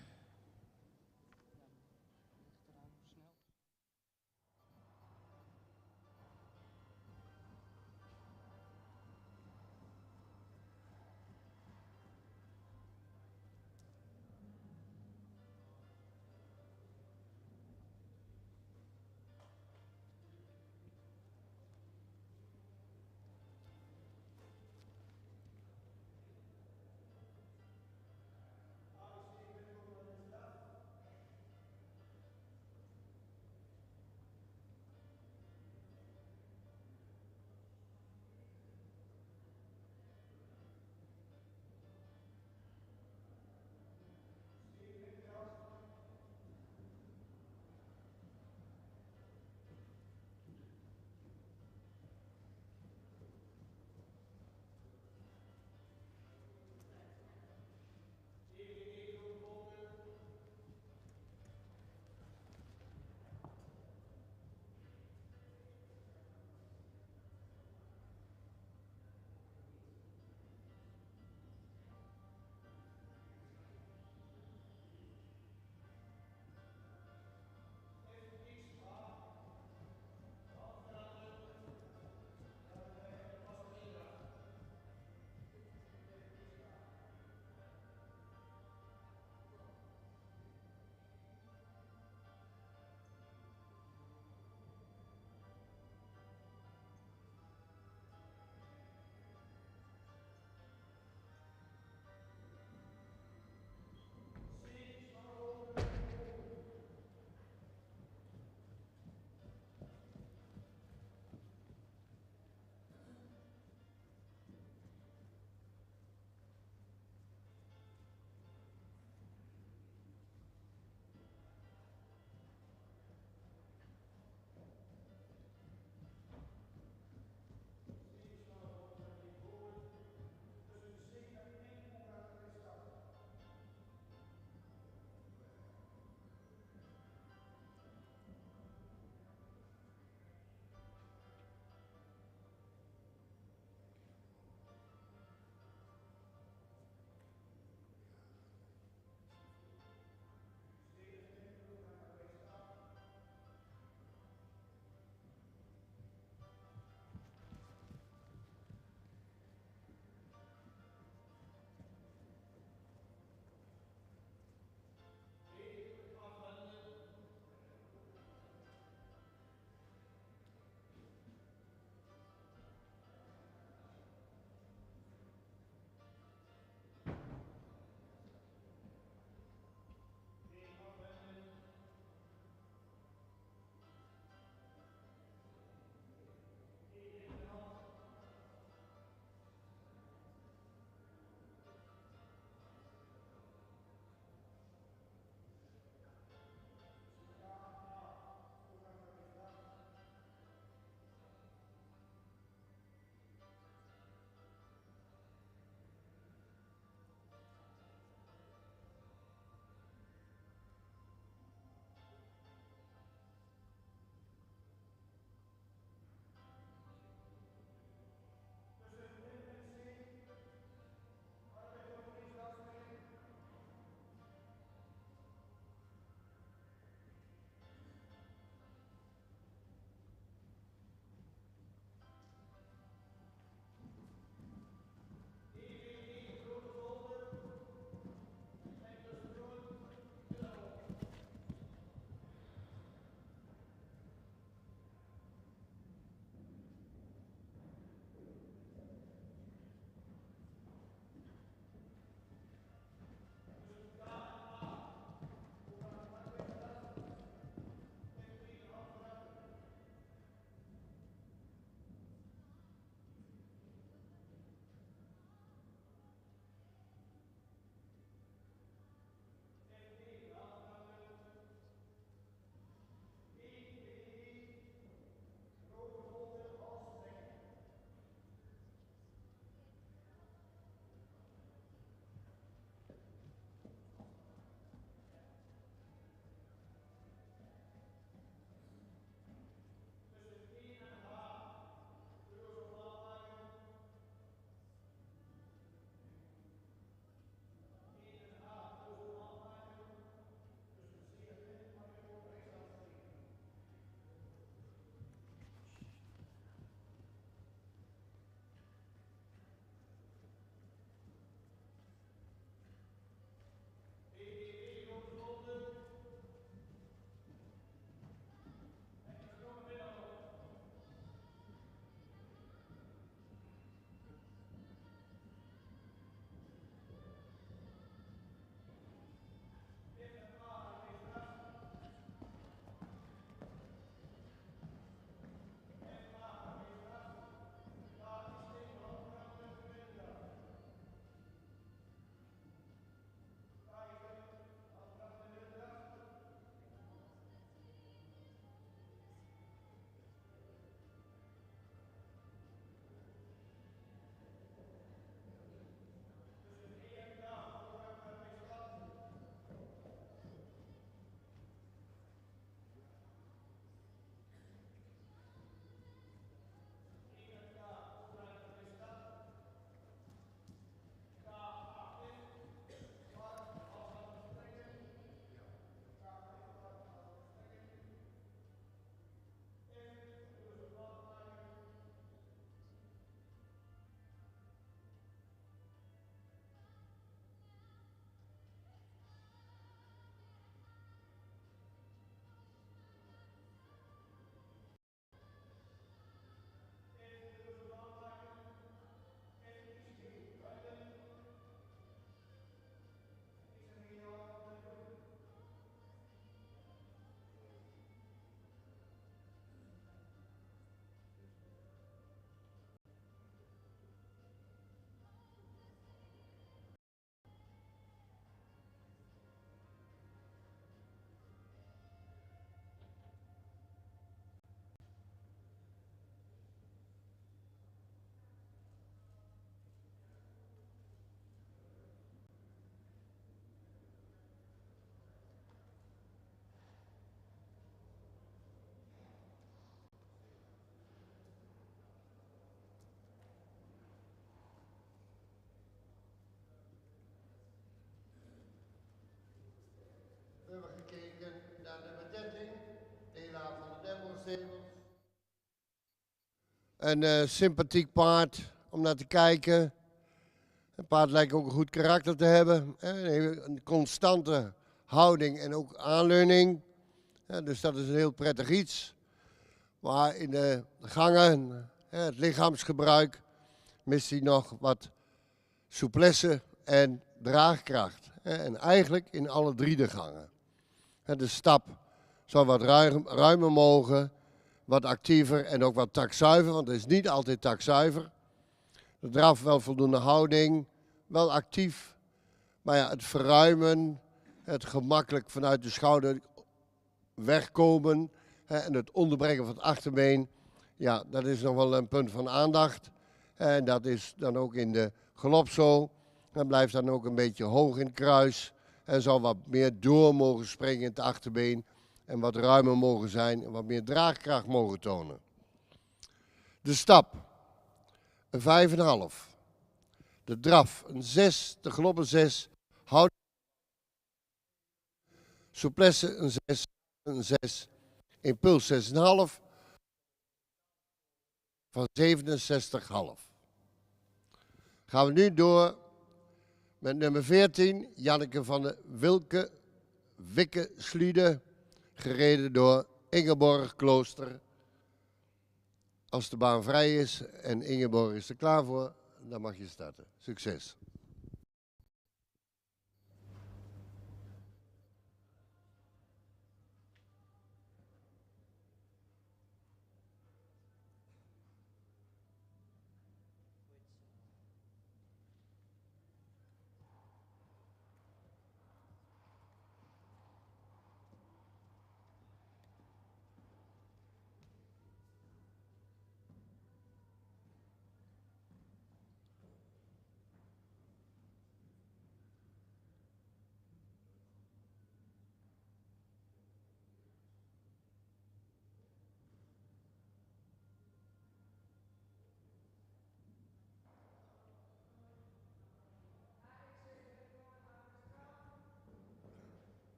Een sympathiek paard om naar te kijken. Een paard lijkt ook een goed karakter te hebben. Een constante houding en ook aanleuning. Dus dat is een heel prettig iets. Maar in de gangen, het lichaamsgebruik, mist hij nog wat souplesse en draagkracht. En eigenlijk in alle 3 de gangen. De stap zou wat ruimer mogen, wat actiever en ook wat takzuiver, want het is niet altijd takzuiver. De draf wel voldoende houding, wel actief, maar ja, het verruimen, het gemakkelijk vanuit de schouder wegkomen en het onderbrengen van het achterbeen, ja, dat is nog wel een punt van aandacht. En dat is dan ook in de galop zo. Dan blijft dan ook een beetje hoog in het kruis en zal wat meer door mogen springen in het achterbeen en wat ruimer mogen zijn en wat meer draagkracht mogen tonen. De stap, een 5,5. De draf, een 6, de galop een 6, houding, souplesse een 6, impuls 6,5 van 67,5. Gaan we nu door met nummer 14, Janneke van de Wikke Slude, gereden door Ingeborg Klooster. Als de baan vrij is en Ingeborg is er klaar voor, dan mag je starten. Succes!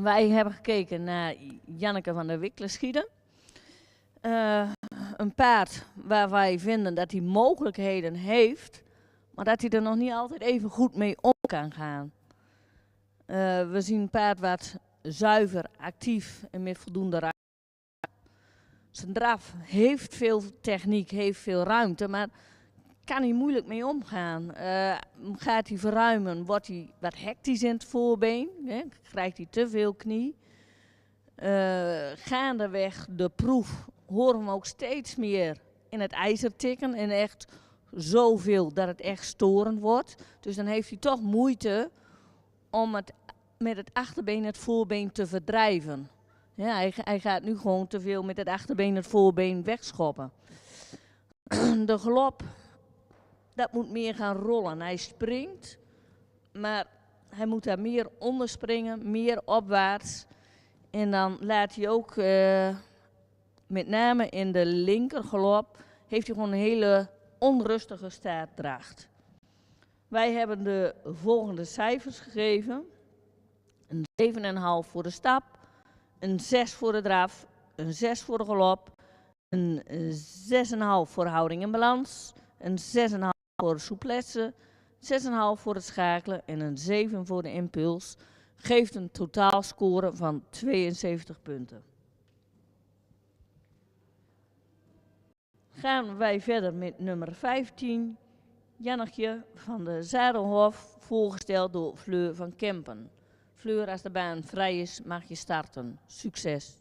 Wij hebben gekeken naar Janneke van der Wikkelen-Schieden. Een paard waar wij vinden dat hij mogelijkheden heeft, maar dat hij er nog niet altijd even goed mee om kan gaan. We zien een paard wat zuiver, actief en met voldoende ruimte. Zijn draf heeft veel techniek, heeft veel ruimte, maar kan hij moeilijk mee omgaan. Gaat hij verruimen, wordt hij wat hectisch in het voorbeen, hè? Krijgt hij te veel knie. Gaandeweg de proef horen we ook steeds meer in het ijzer tikken en echt zoveel dat het echt storend wordt. Dus dan heeft hij toch moeite om het met het achterbeen het voorbeen te verdrijven. Ja, hij gaat nu gewoon te veel met het achterbeen het voorbeen wegschoppen. De galop, dat moet meer gaan rollen. Hij springt, maar hij moet daar meer onder springen, meer opwaarts. En dan laat hij ook, met name in de linkergalop, heeft hij gewoon een hele onrustige staartdracht. Wij hebben de volgende cijfers gegeven. Een 7,5 voor de stap, een 6 voor de draf, een 6 voor de galop, een 6,5 voor houding en balans, een 6,5 voor de souplesse, 6,5 voor het schakelen en een 7 voor de impuls. Geeft een totaalscore van 72 punten. Gaan wij verder met nummer 15, Jannetje van de Zadelhof, voorgesteld door Fleur van Kempen. Fleur, als de baan vrij is, mag je starten. Succes!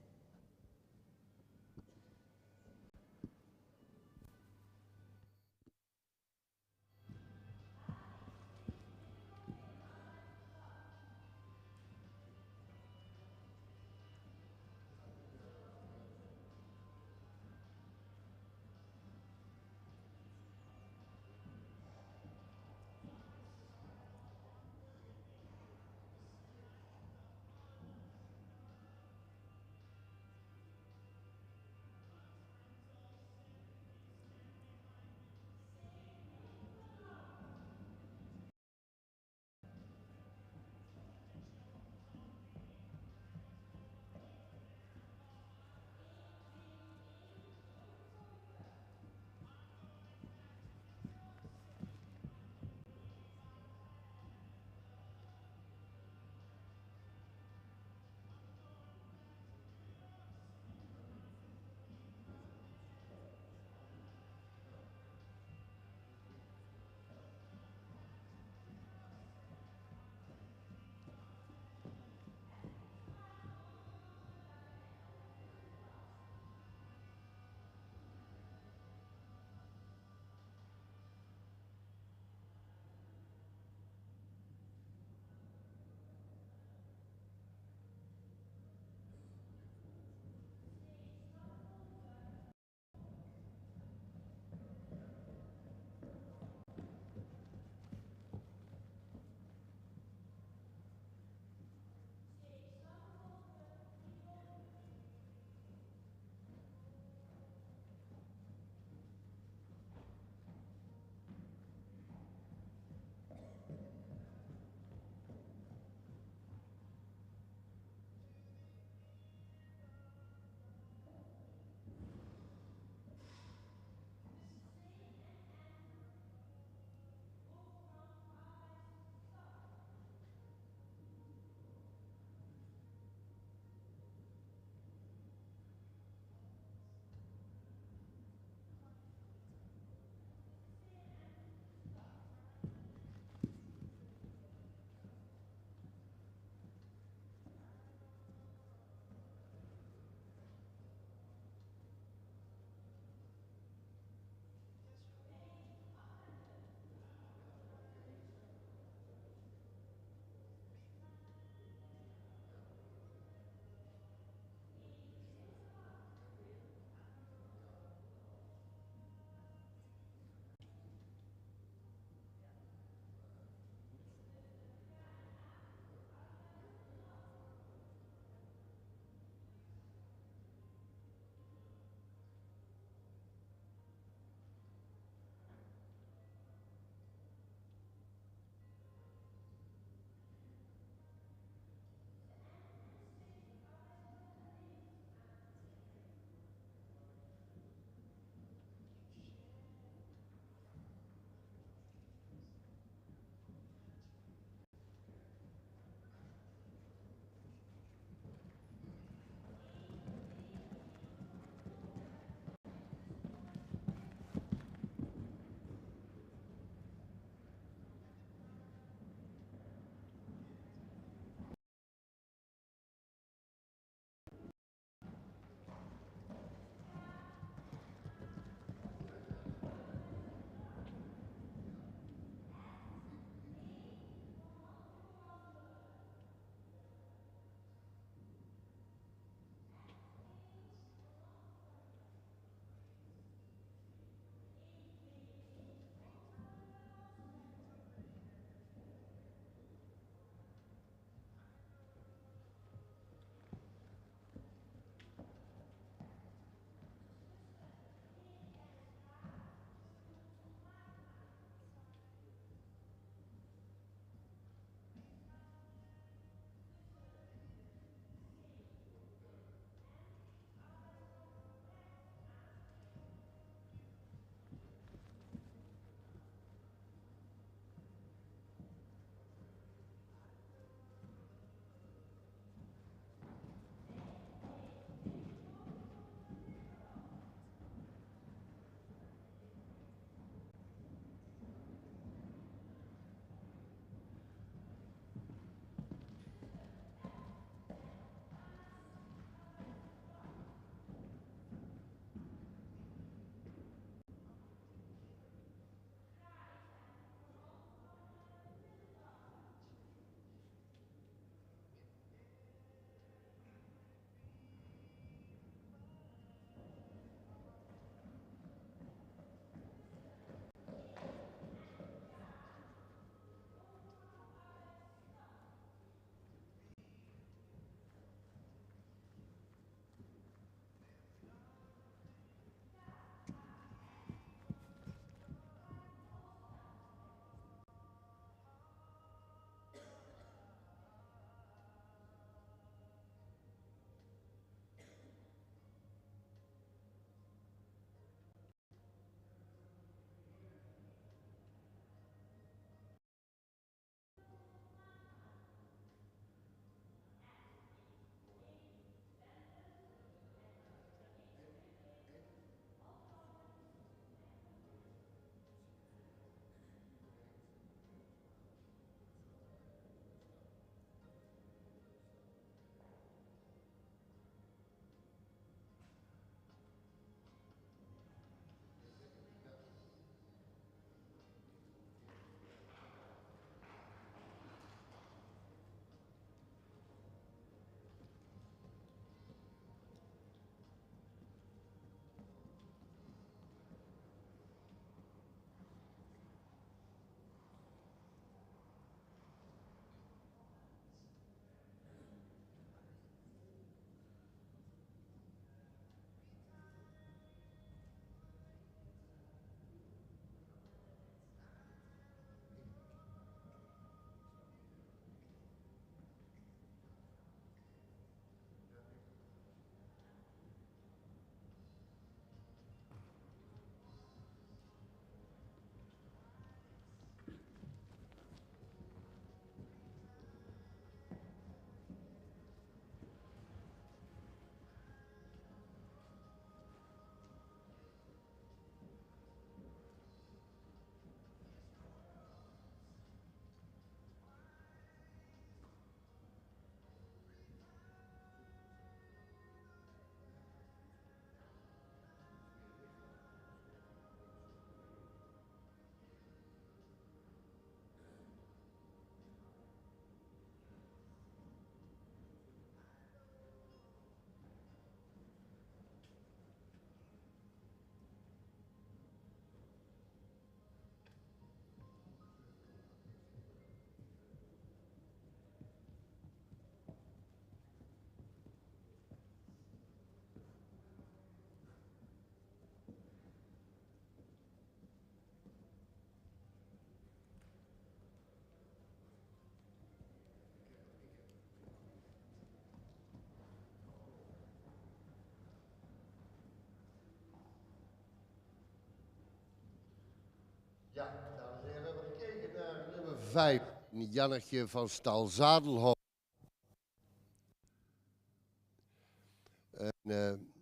5, Jannetje van Stal Zadelhof.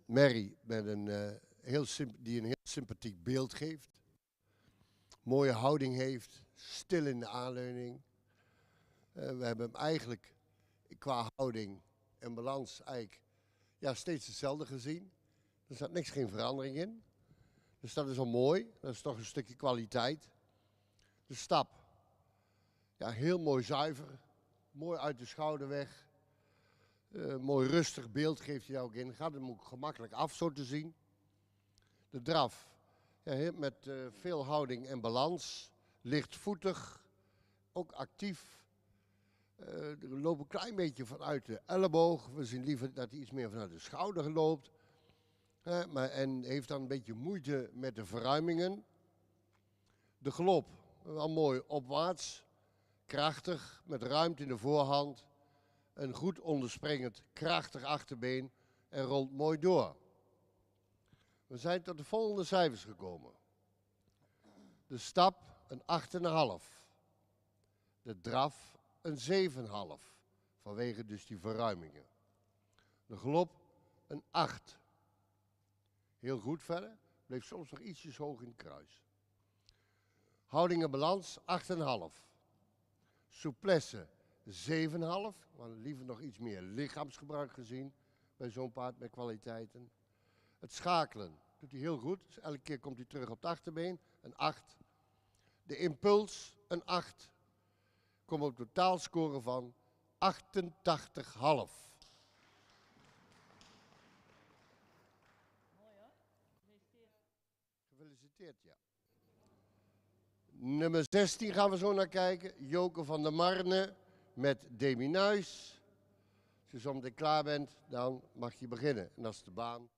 Mary met die een heel sympathiek beeld geeft. Mooie houding heeft, stil in de aanleuning. We hebben hem eigenlijk qua houding en balans eigenlijk steeds hetzelfde gezien. Er zat geen verandering in. Dus dat is al mooi. Dat is toch een stukje kwaliteit. De stap. Ja, heel mooi zuiver. Mooi uit de schouder weg. Mooi rustig beeld geeft hij daar ook in. Gaat hem ook gemakkelijk af zo te zien. De draf. Ja, met veel houding en balans. Lichtvoetig. Ook actief. Er loopt een klein beetje vanuit de elleboog. We zien liever dat hij iets meer vanuit de schouder loopt. En heeft dan een beetje moeite met de verruimingen. De galop, wel mooi opwaarts. Krachtig, met ruimte in de voorhand. Een goed onderspringend, krachtig achterbeen. En rolt mooi door. We zijn tot de volgende cijfers gekomen. De stap een 8,5. De draf een 7,5. Vanwege dus die verruimingen. De galop een 8. Heel goed verder. Bleef soms nog ietsjes hoog in het kruis. Houding en balans 8,5. Souplesse 7,5. Want liever nog iets meer lichaamsgebruik gezien bij zo'n paard met kwaliteiten. Het schakelen doet hij heel goed. Dus elke keer komt hij terug op het achterbeen. Een 8. De impuls een 8. Komt op een totaalscore van 88,5. Gefeliciteerd, ja. Nummer 16 gaan we zo naar kijken. Joke van der Marne met Demi Nuis. Als je zo meteen klaar bent, dan mag je beginnen. En dat is de baan.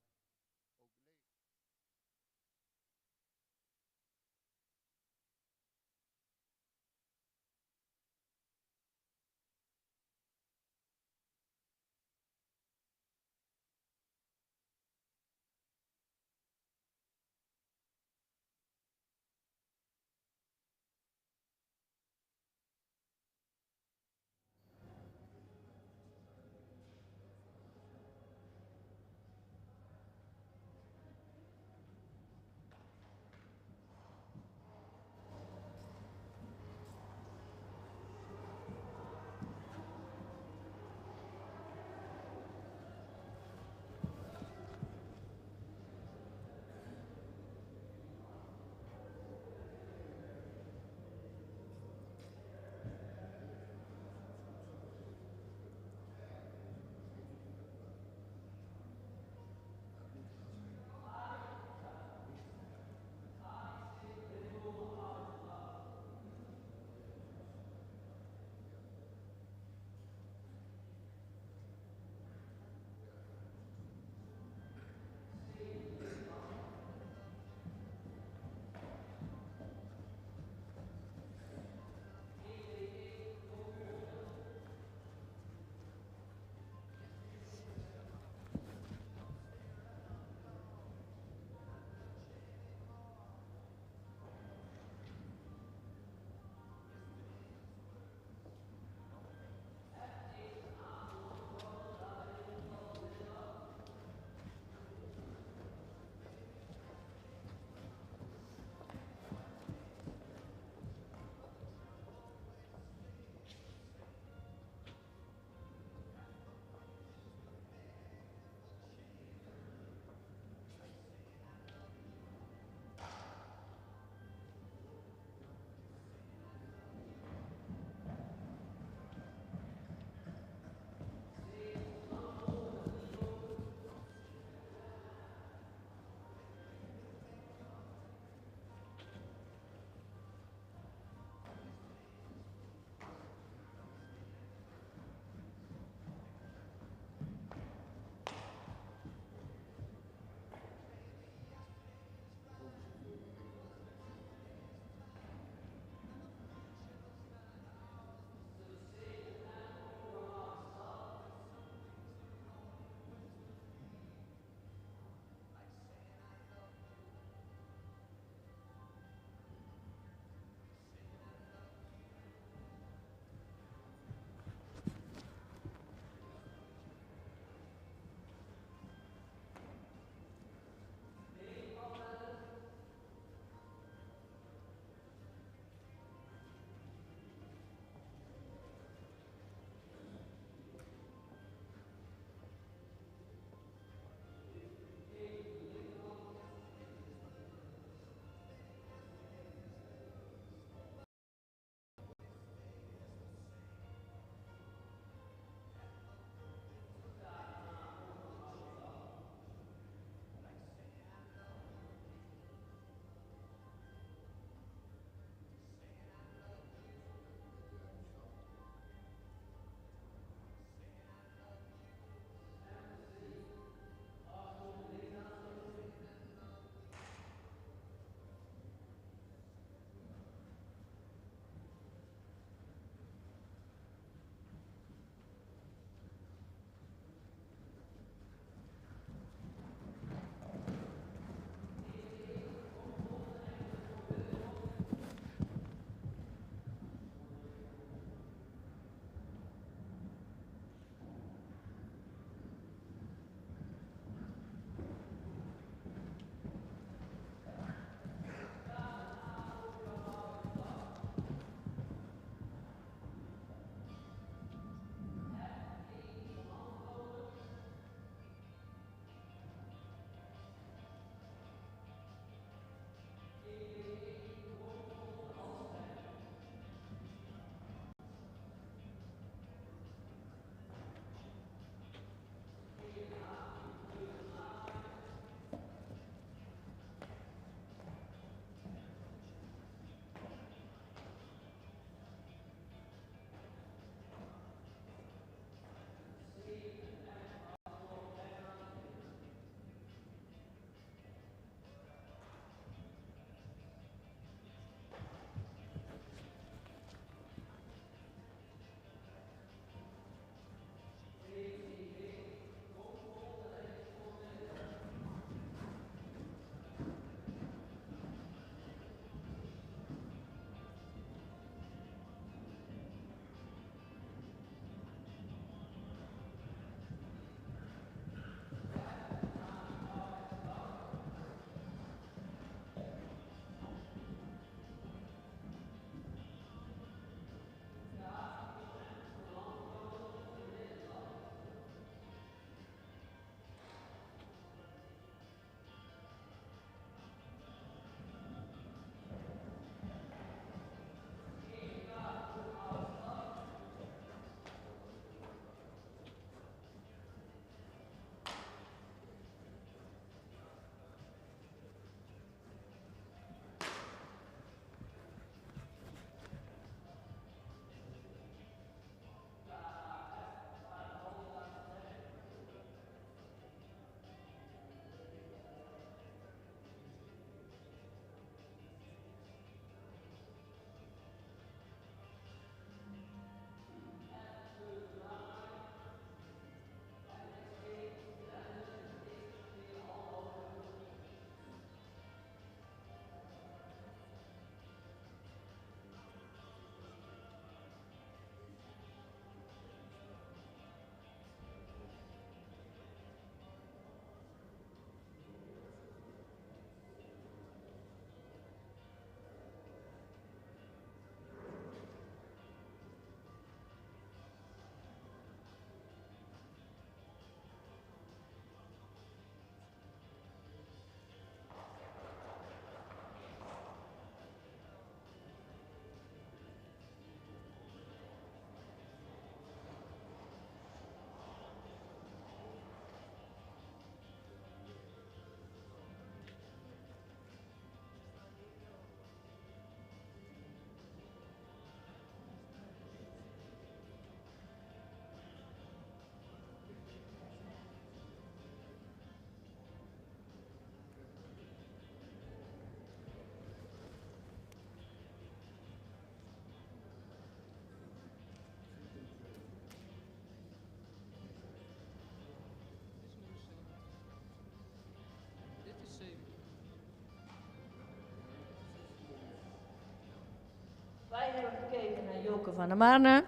Joke van der Marne.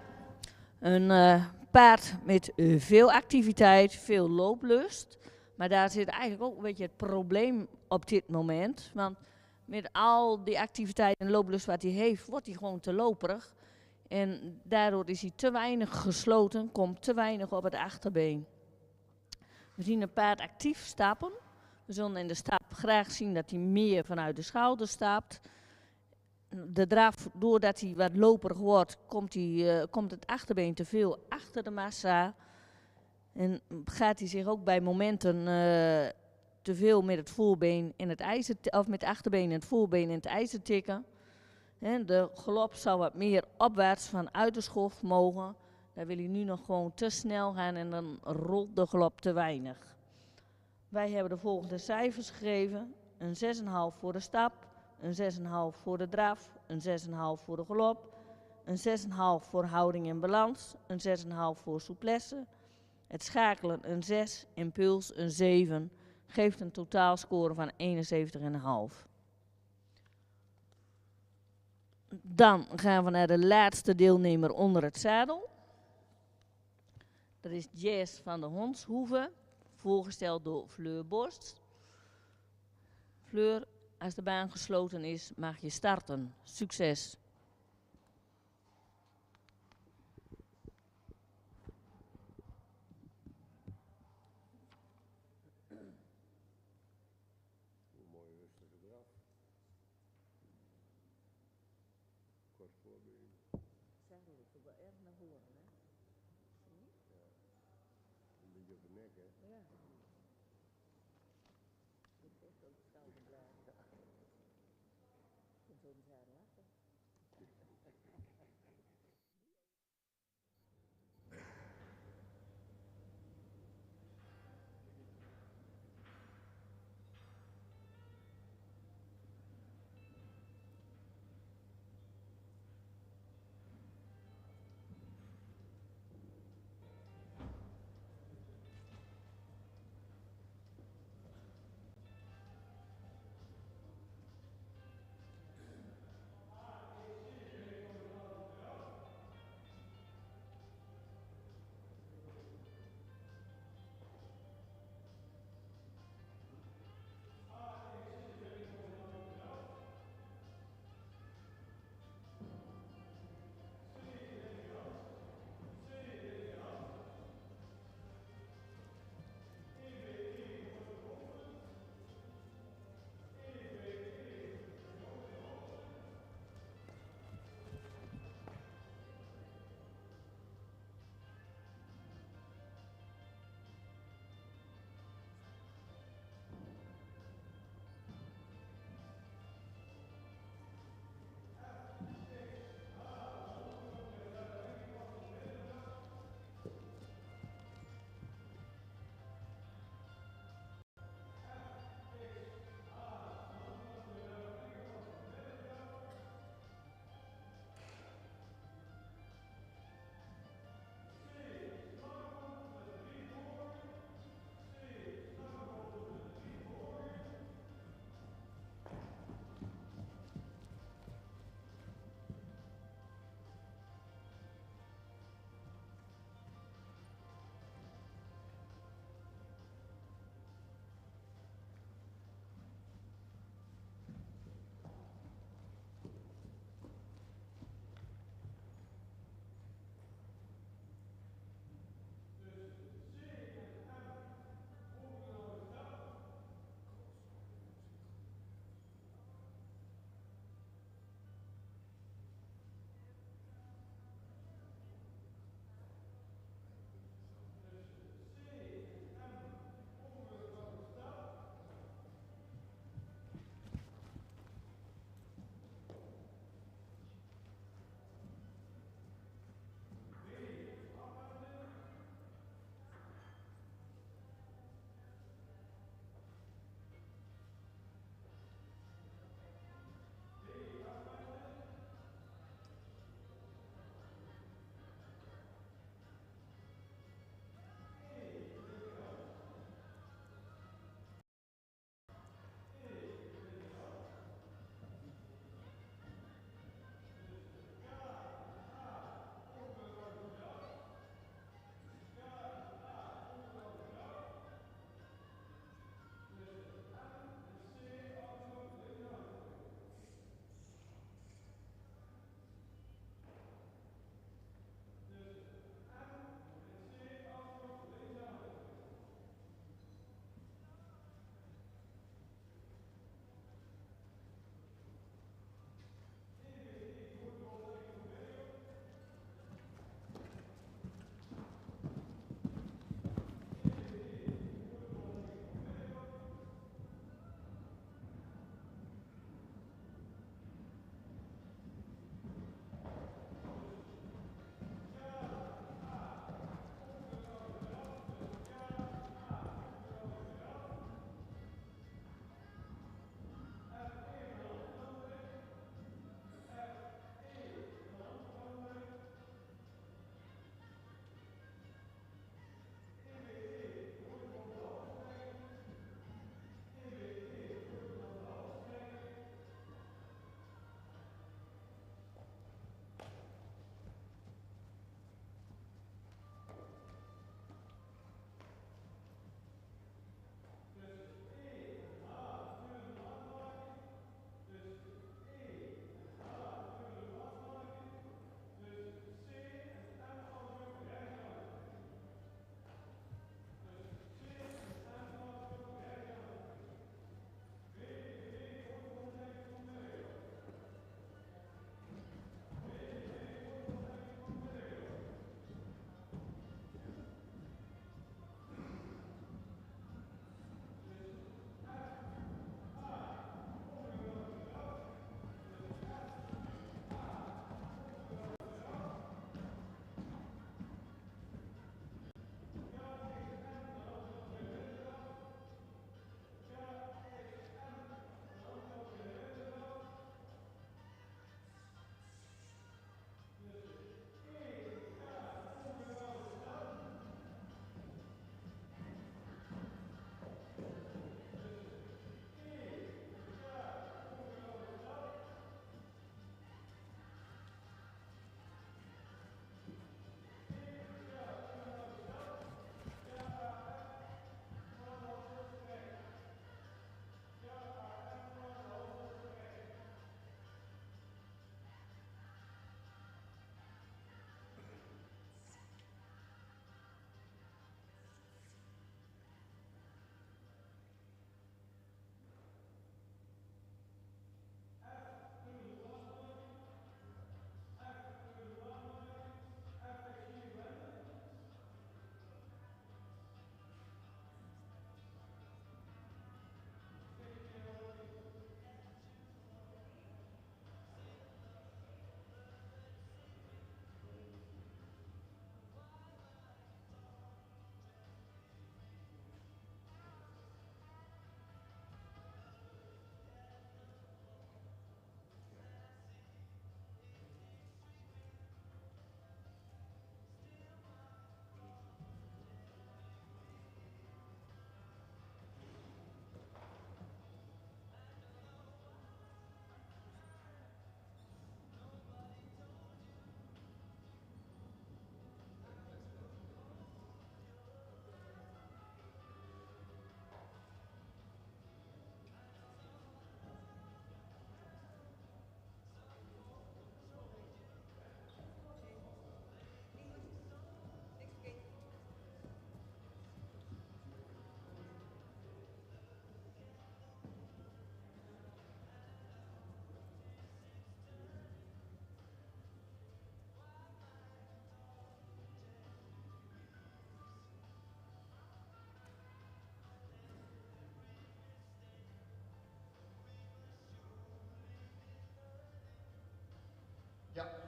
Een paard met veel activiteit, veel looplust. Maar daar zit eigenlijk ook een beetje het probleem op dit moment. Want met al die activiteit en looplust wat hij heeft, wordt hij gewoon te loperig. En daardoor is hij te weinig gesloten, komt te weinig op het achterbeen. We zien een paard actief stappen. We zullen in de stap graag zien dat hij meer vanuit de schouder stapt. De draf, doordat hij wat loperig wordt, komt het achterbeen te veel achter de massa. En gaat hij zich ook bij momenten te veel met het voorbeen in het ijzer, of met het achterbeen en het voorbeen in het ijzer tikken. De galop zou wat meer opwaarts vanuit de schoof mogen. Daar wil hij nu nog gewoon te snel gaan en dan rolt de galop te weinig. Wij hebben de volgende cijfers gegeven. Een 6,5 voor de stap, een 6,5 voor de draf, een 6,5 voor de galop, een 6,5 voor houding en balans, een 6,5 voor souplesse. Het schakelen een 6, impuls een 7, geeft een totaalscore van 71,5. Dan gaan we naar de laatste deelnemer onder het zadel. Dat is Jess van de Hondshoeve, voorgesteld door Fleur Borst. Fleur, als de baan gesloten is, mag je starten. Succes!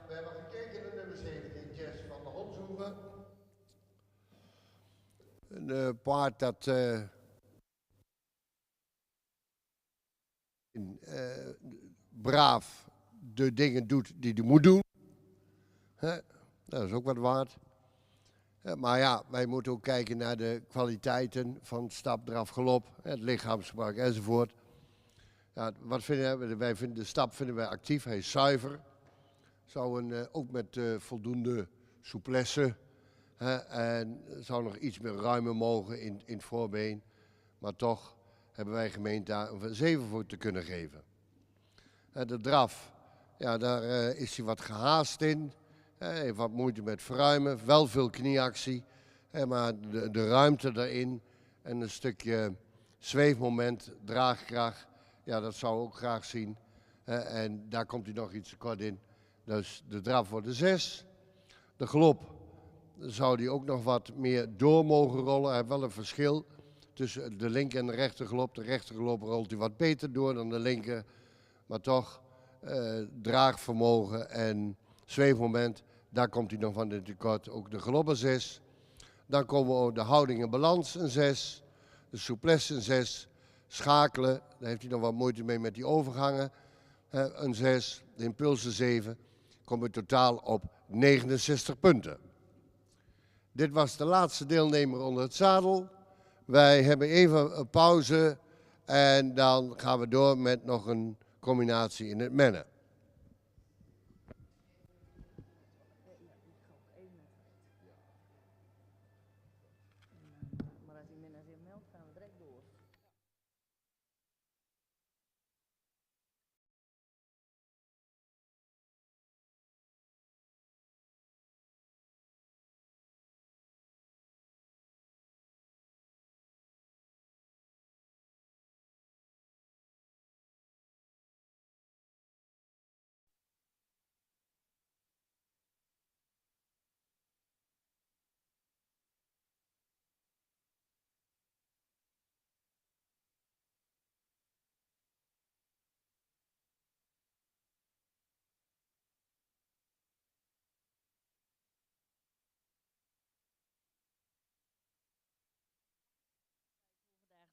we hebben gekeken naar nummer 17, Jess van de Hondshoeven. Een paard dat braaf de dingen doet die hij moet doen. Dat is ook wat waard. Maar ja, wij moeten ook kijken naar de kwaliteiten van stap, draf, galop, het lichaamsgebruik enzovoort. Ja, wat vinden wij? De stap vinden wij actief, hij is zuiver. Ook met voldoende souplesse. En zou nog iets meer ruimer mogen in het voorbeen. Maar toch hebben wij gemeend daar een 7 voor te kunnen geven. De draf, ja, daar is hij wat gehaast in. Hij heeft wat moeite met verruimen, wel veel knieactie. Maar de ruimte daarin en een stukje zweefmoment, draagkracht, ja, dat zou ik ook graag zien. En daar komt hij nog iets tekort in. Dus de draf wordt de 6. De galop zou die ook nog wat meer door mogen rollen. Hij heeft wel een verschil tussen de linker en de rechter galop. De rechter galop rolt hij wat beter door dan de linker. Maar toch, draagvermogen en zweefmoment, daar komt hij nog van in tekort. Ook de galop een 6. Dan komen we op de houding en balans een 6. De souplesse een 6. Schakelen, daar heeft hij nog wat moeite mee met die overgangen. Een 6. De impuls een 7. Komen we totaal op 69 punten. Dit was de laatste deelnemer onder het zadel. Wij hebben even een pauze en dan gaan we door met nog een combinatie in het mennen. Maar als die minder zich meldt, gaan we direct door.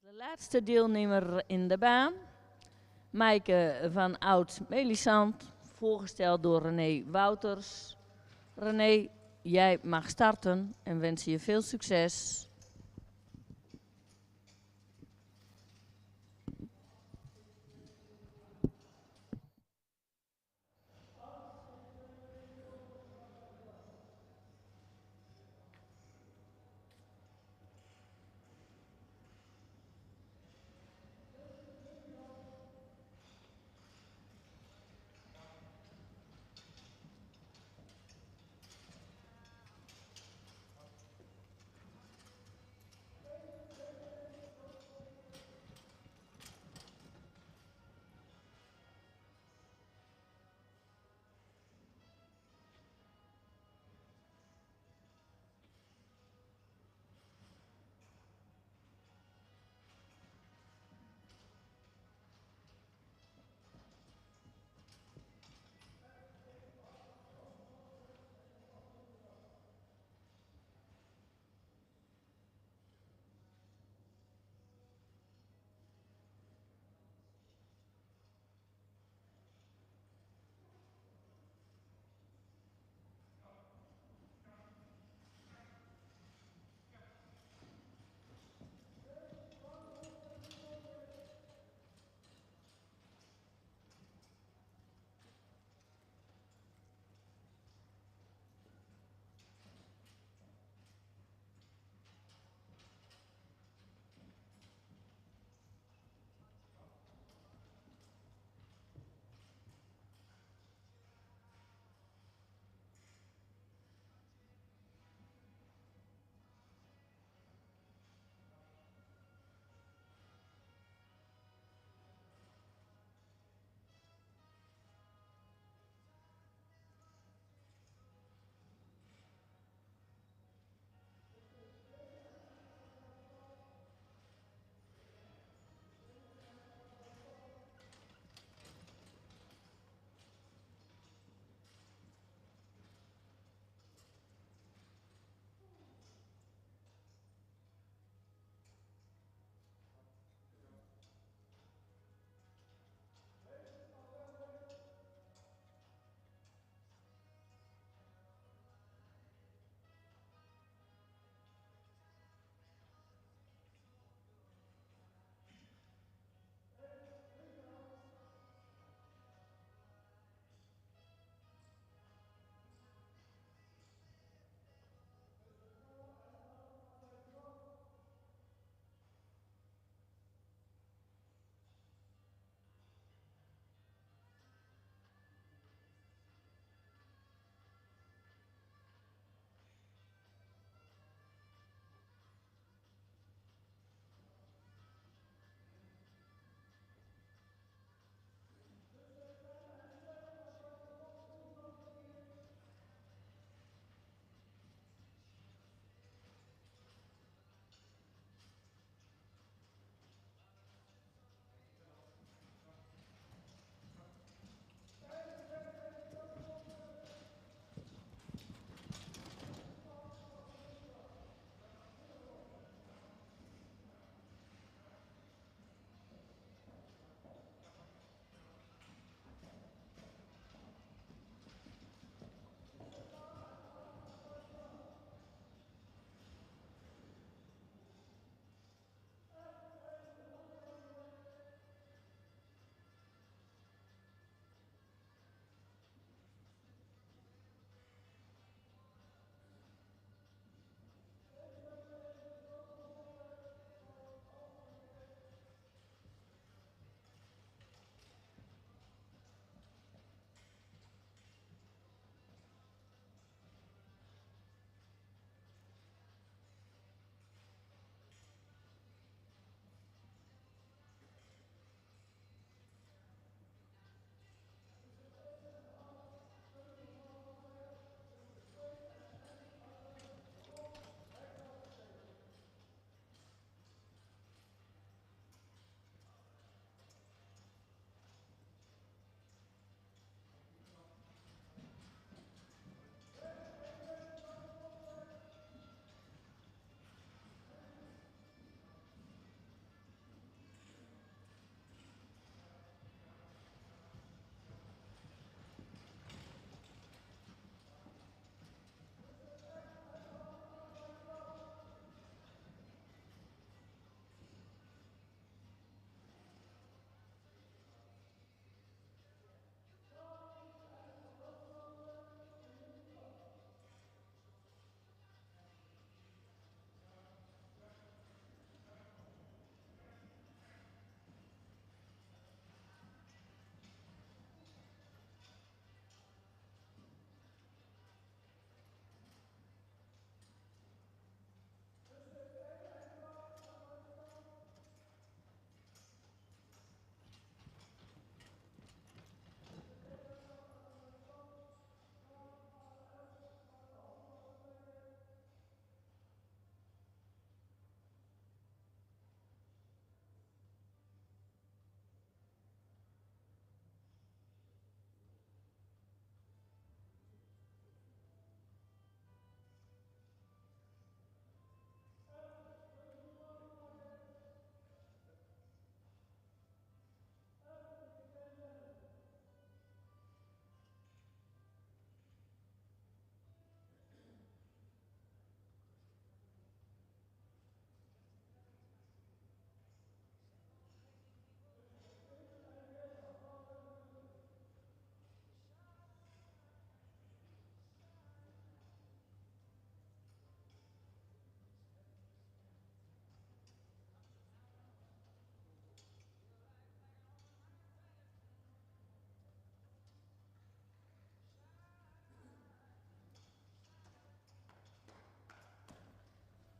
De laatste deelnemer in de baan, Maaike van Oud-Melisand, voorgesteld door René Wouters. René, jij mag starten en wens je veel succes.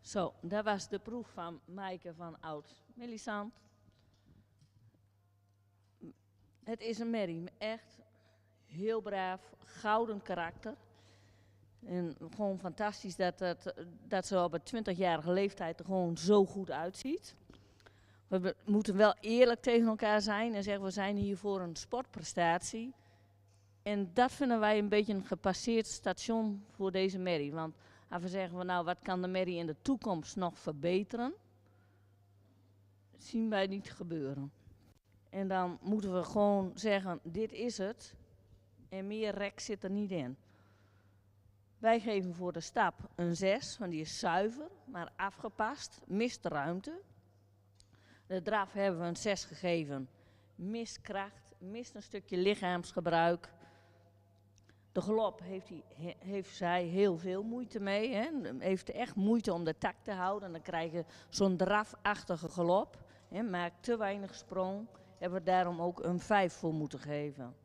Zo, dat was de proef van Maaike van Oud Millisand. Het is een merrie, echt heel braaf, gouden karakter. En gewoon fantastisch dat ze op een 20-jarige leeftijd er gewoon zo goed uitziet. We moeten wel eerlijk tegen elkaar zijn en zeggen we zijn hier voor een sportprestatie. En dat vinden wij een beetje een gepasseerd station voor deze merrie. Want als we zeggen nou wat kan de merrie in de toekomst nog verbeteren, zien wij niet gebeuren. En dan moeten we gewoon zeggen dit is het en meer rek zit er niet in. Wij geven voor de stap een 6, want die is zuiver, maar afgepast, mist ruimte. De draf hebben we een 6 gegeven, mist kracht, mist een stukje lichaamsgebruik. De galop heeft zij heel veel moeite mee, hè. Heeft echt moeite om de tak te houden. En dan krijg je zo'n drafachtige galop, hè. Maakt te weinig sprong, hebben we daarom ook een 5 voor moeten geven.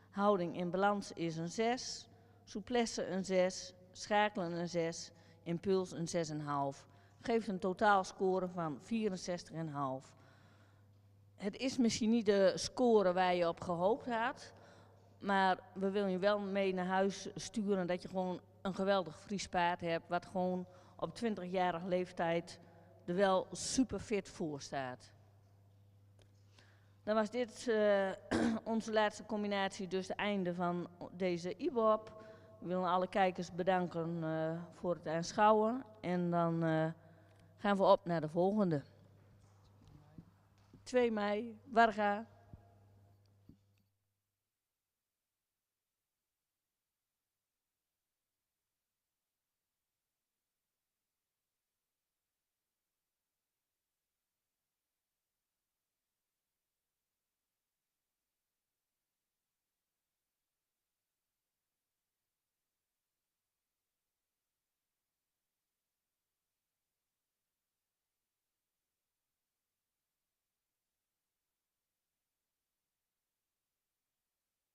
Houding in balans is een 6. Souplesse een 6, schakelen een 6, impuls een 6,5. Geeft een totaalscore van 64,5. Het is misschien niet de score waar je op gehoopt had, maar we willen je wel mee naar huis sturen dat je gewoon een geweldig Fries paard hebt, wat gewoon op 20-jarige leeftijd er wel super fit voor staat. Dan was dit onze laatste combinatie, dus het einde van deze IBOP. We willen alle kijkers bedanken voor het aanschouwen en dan gaan we op naar de volgende. 2 mei, Warga.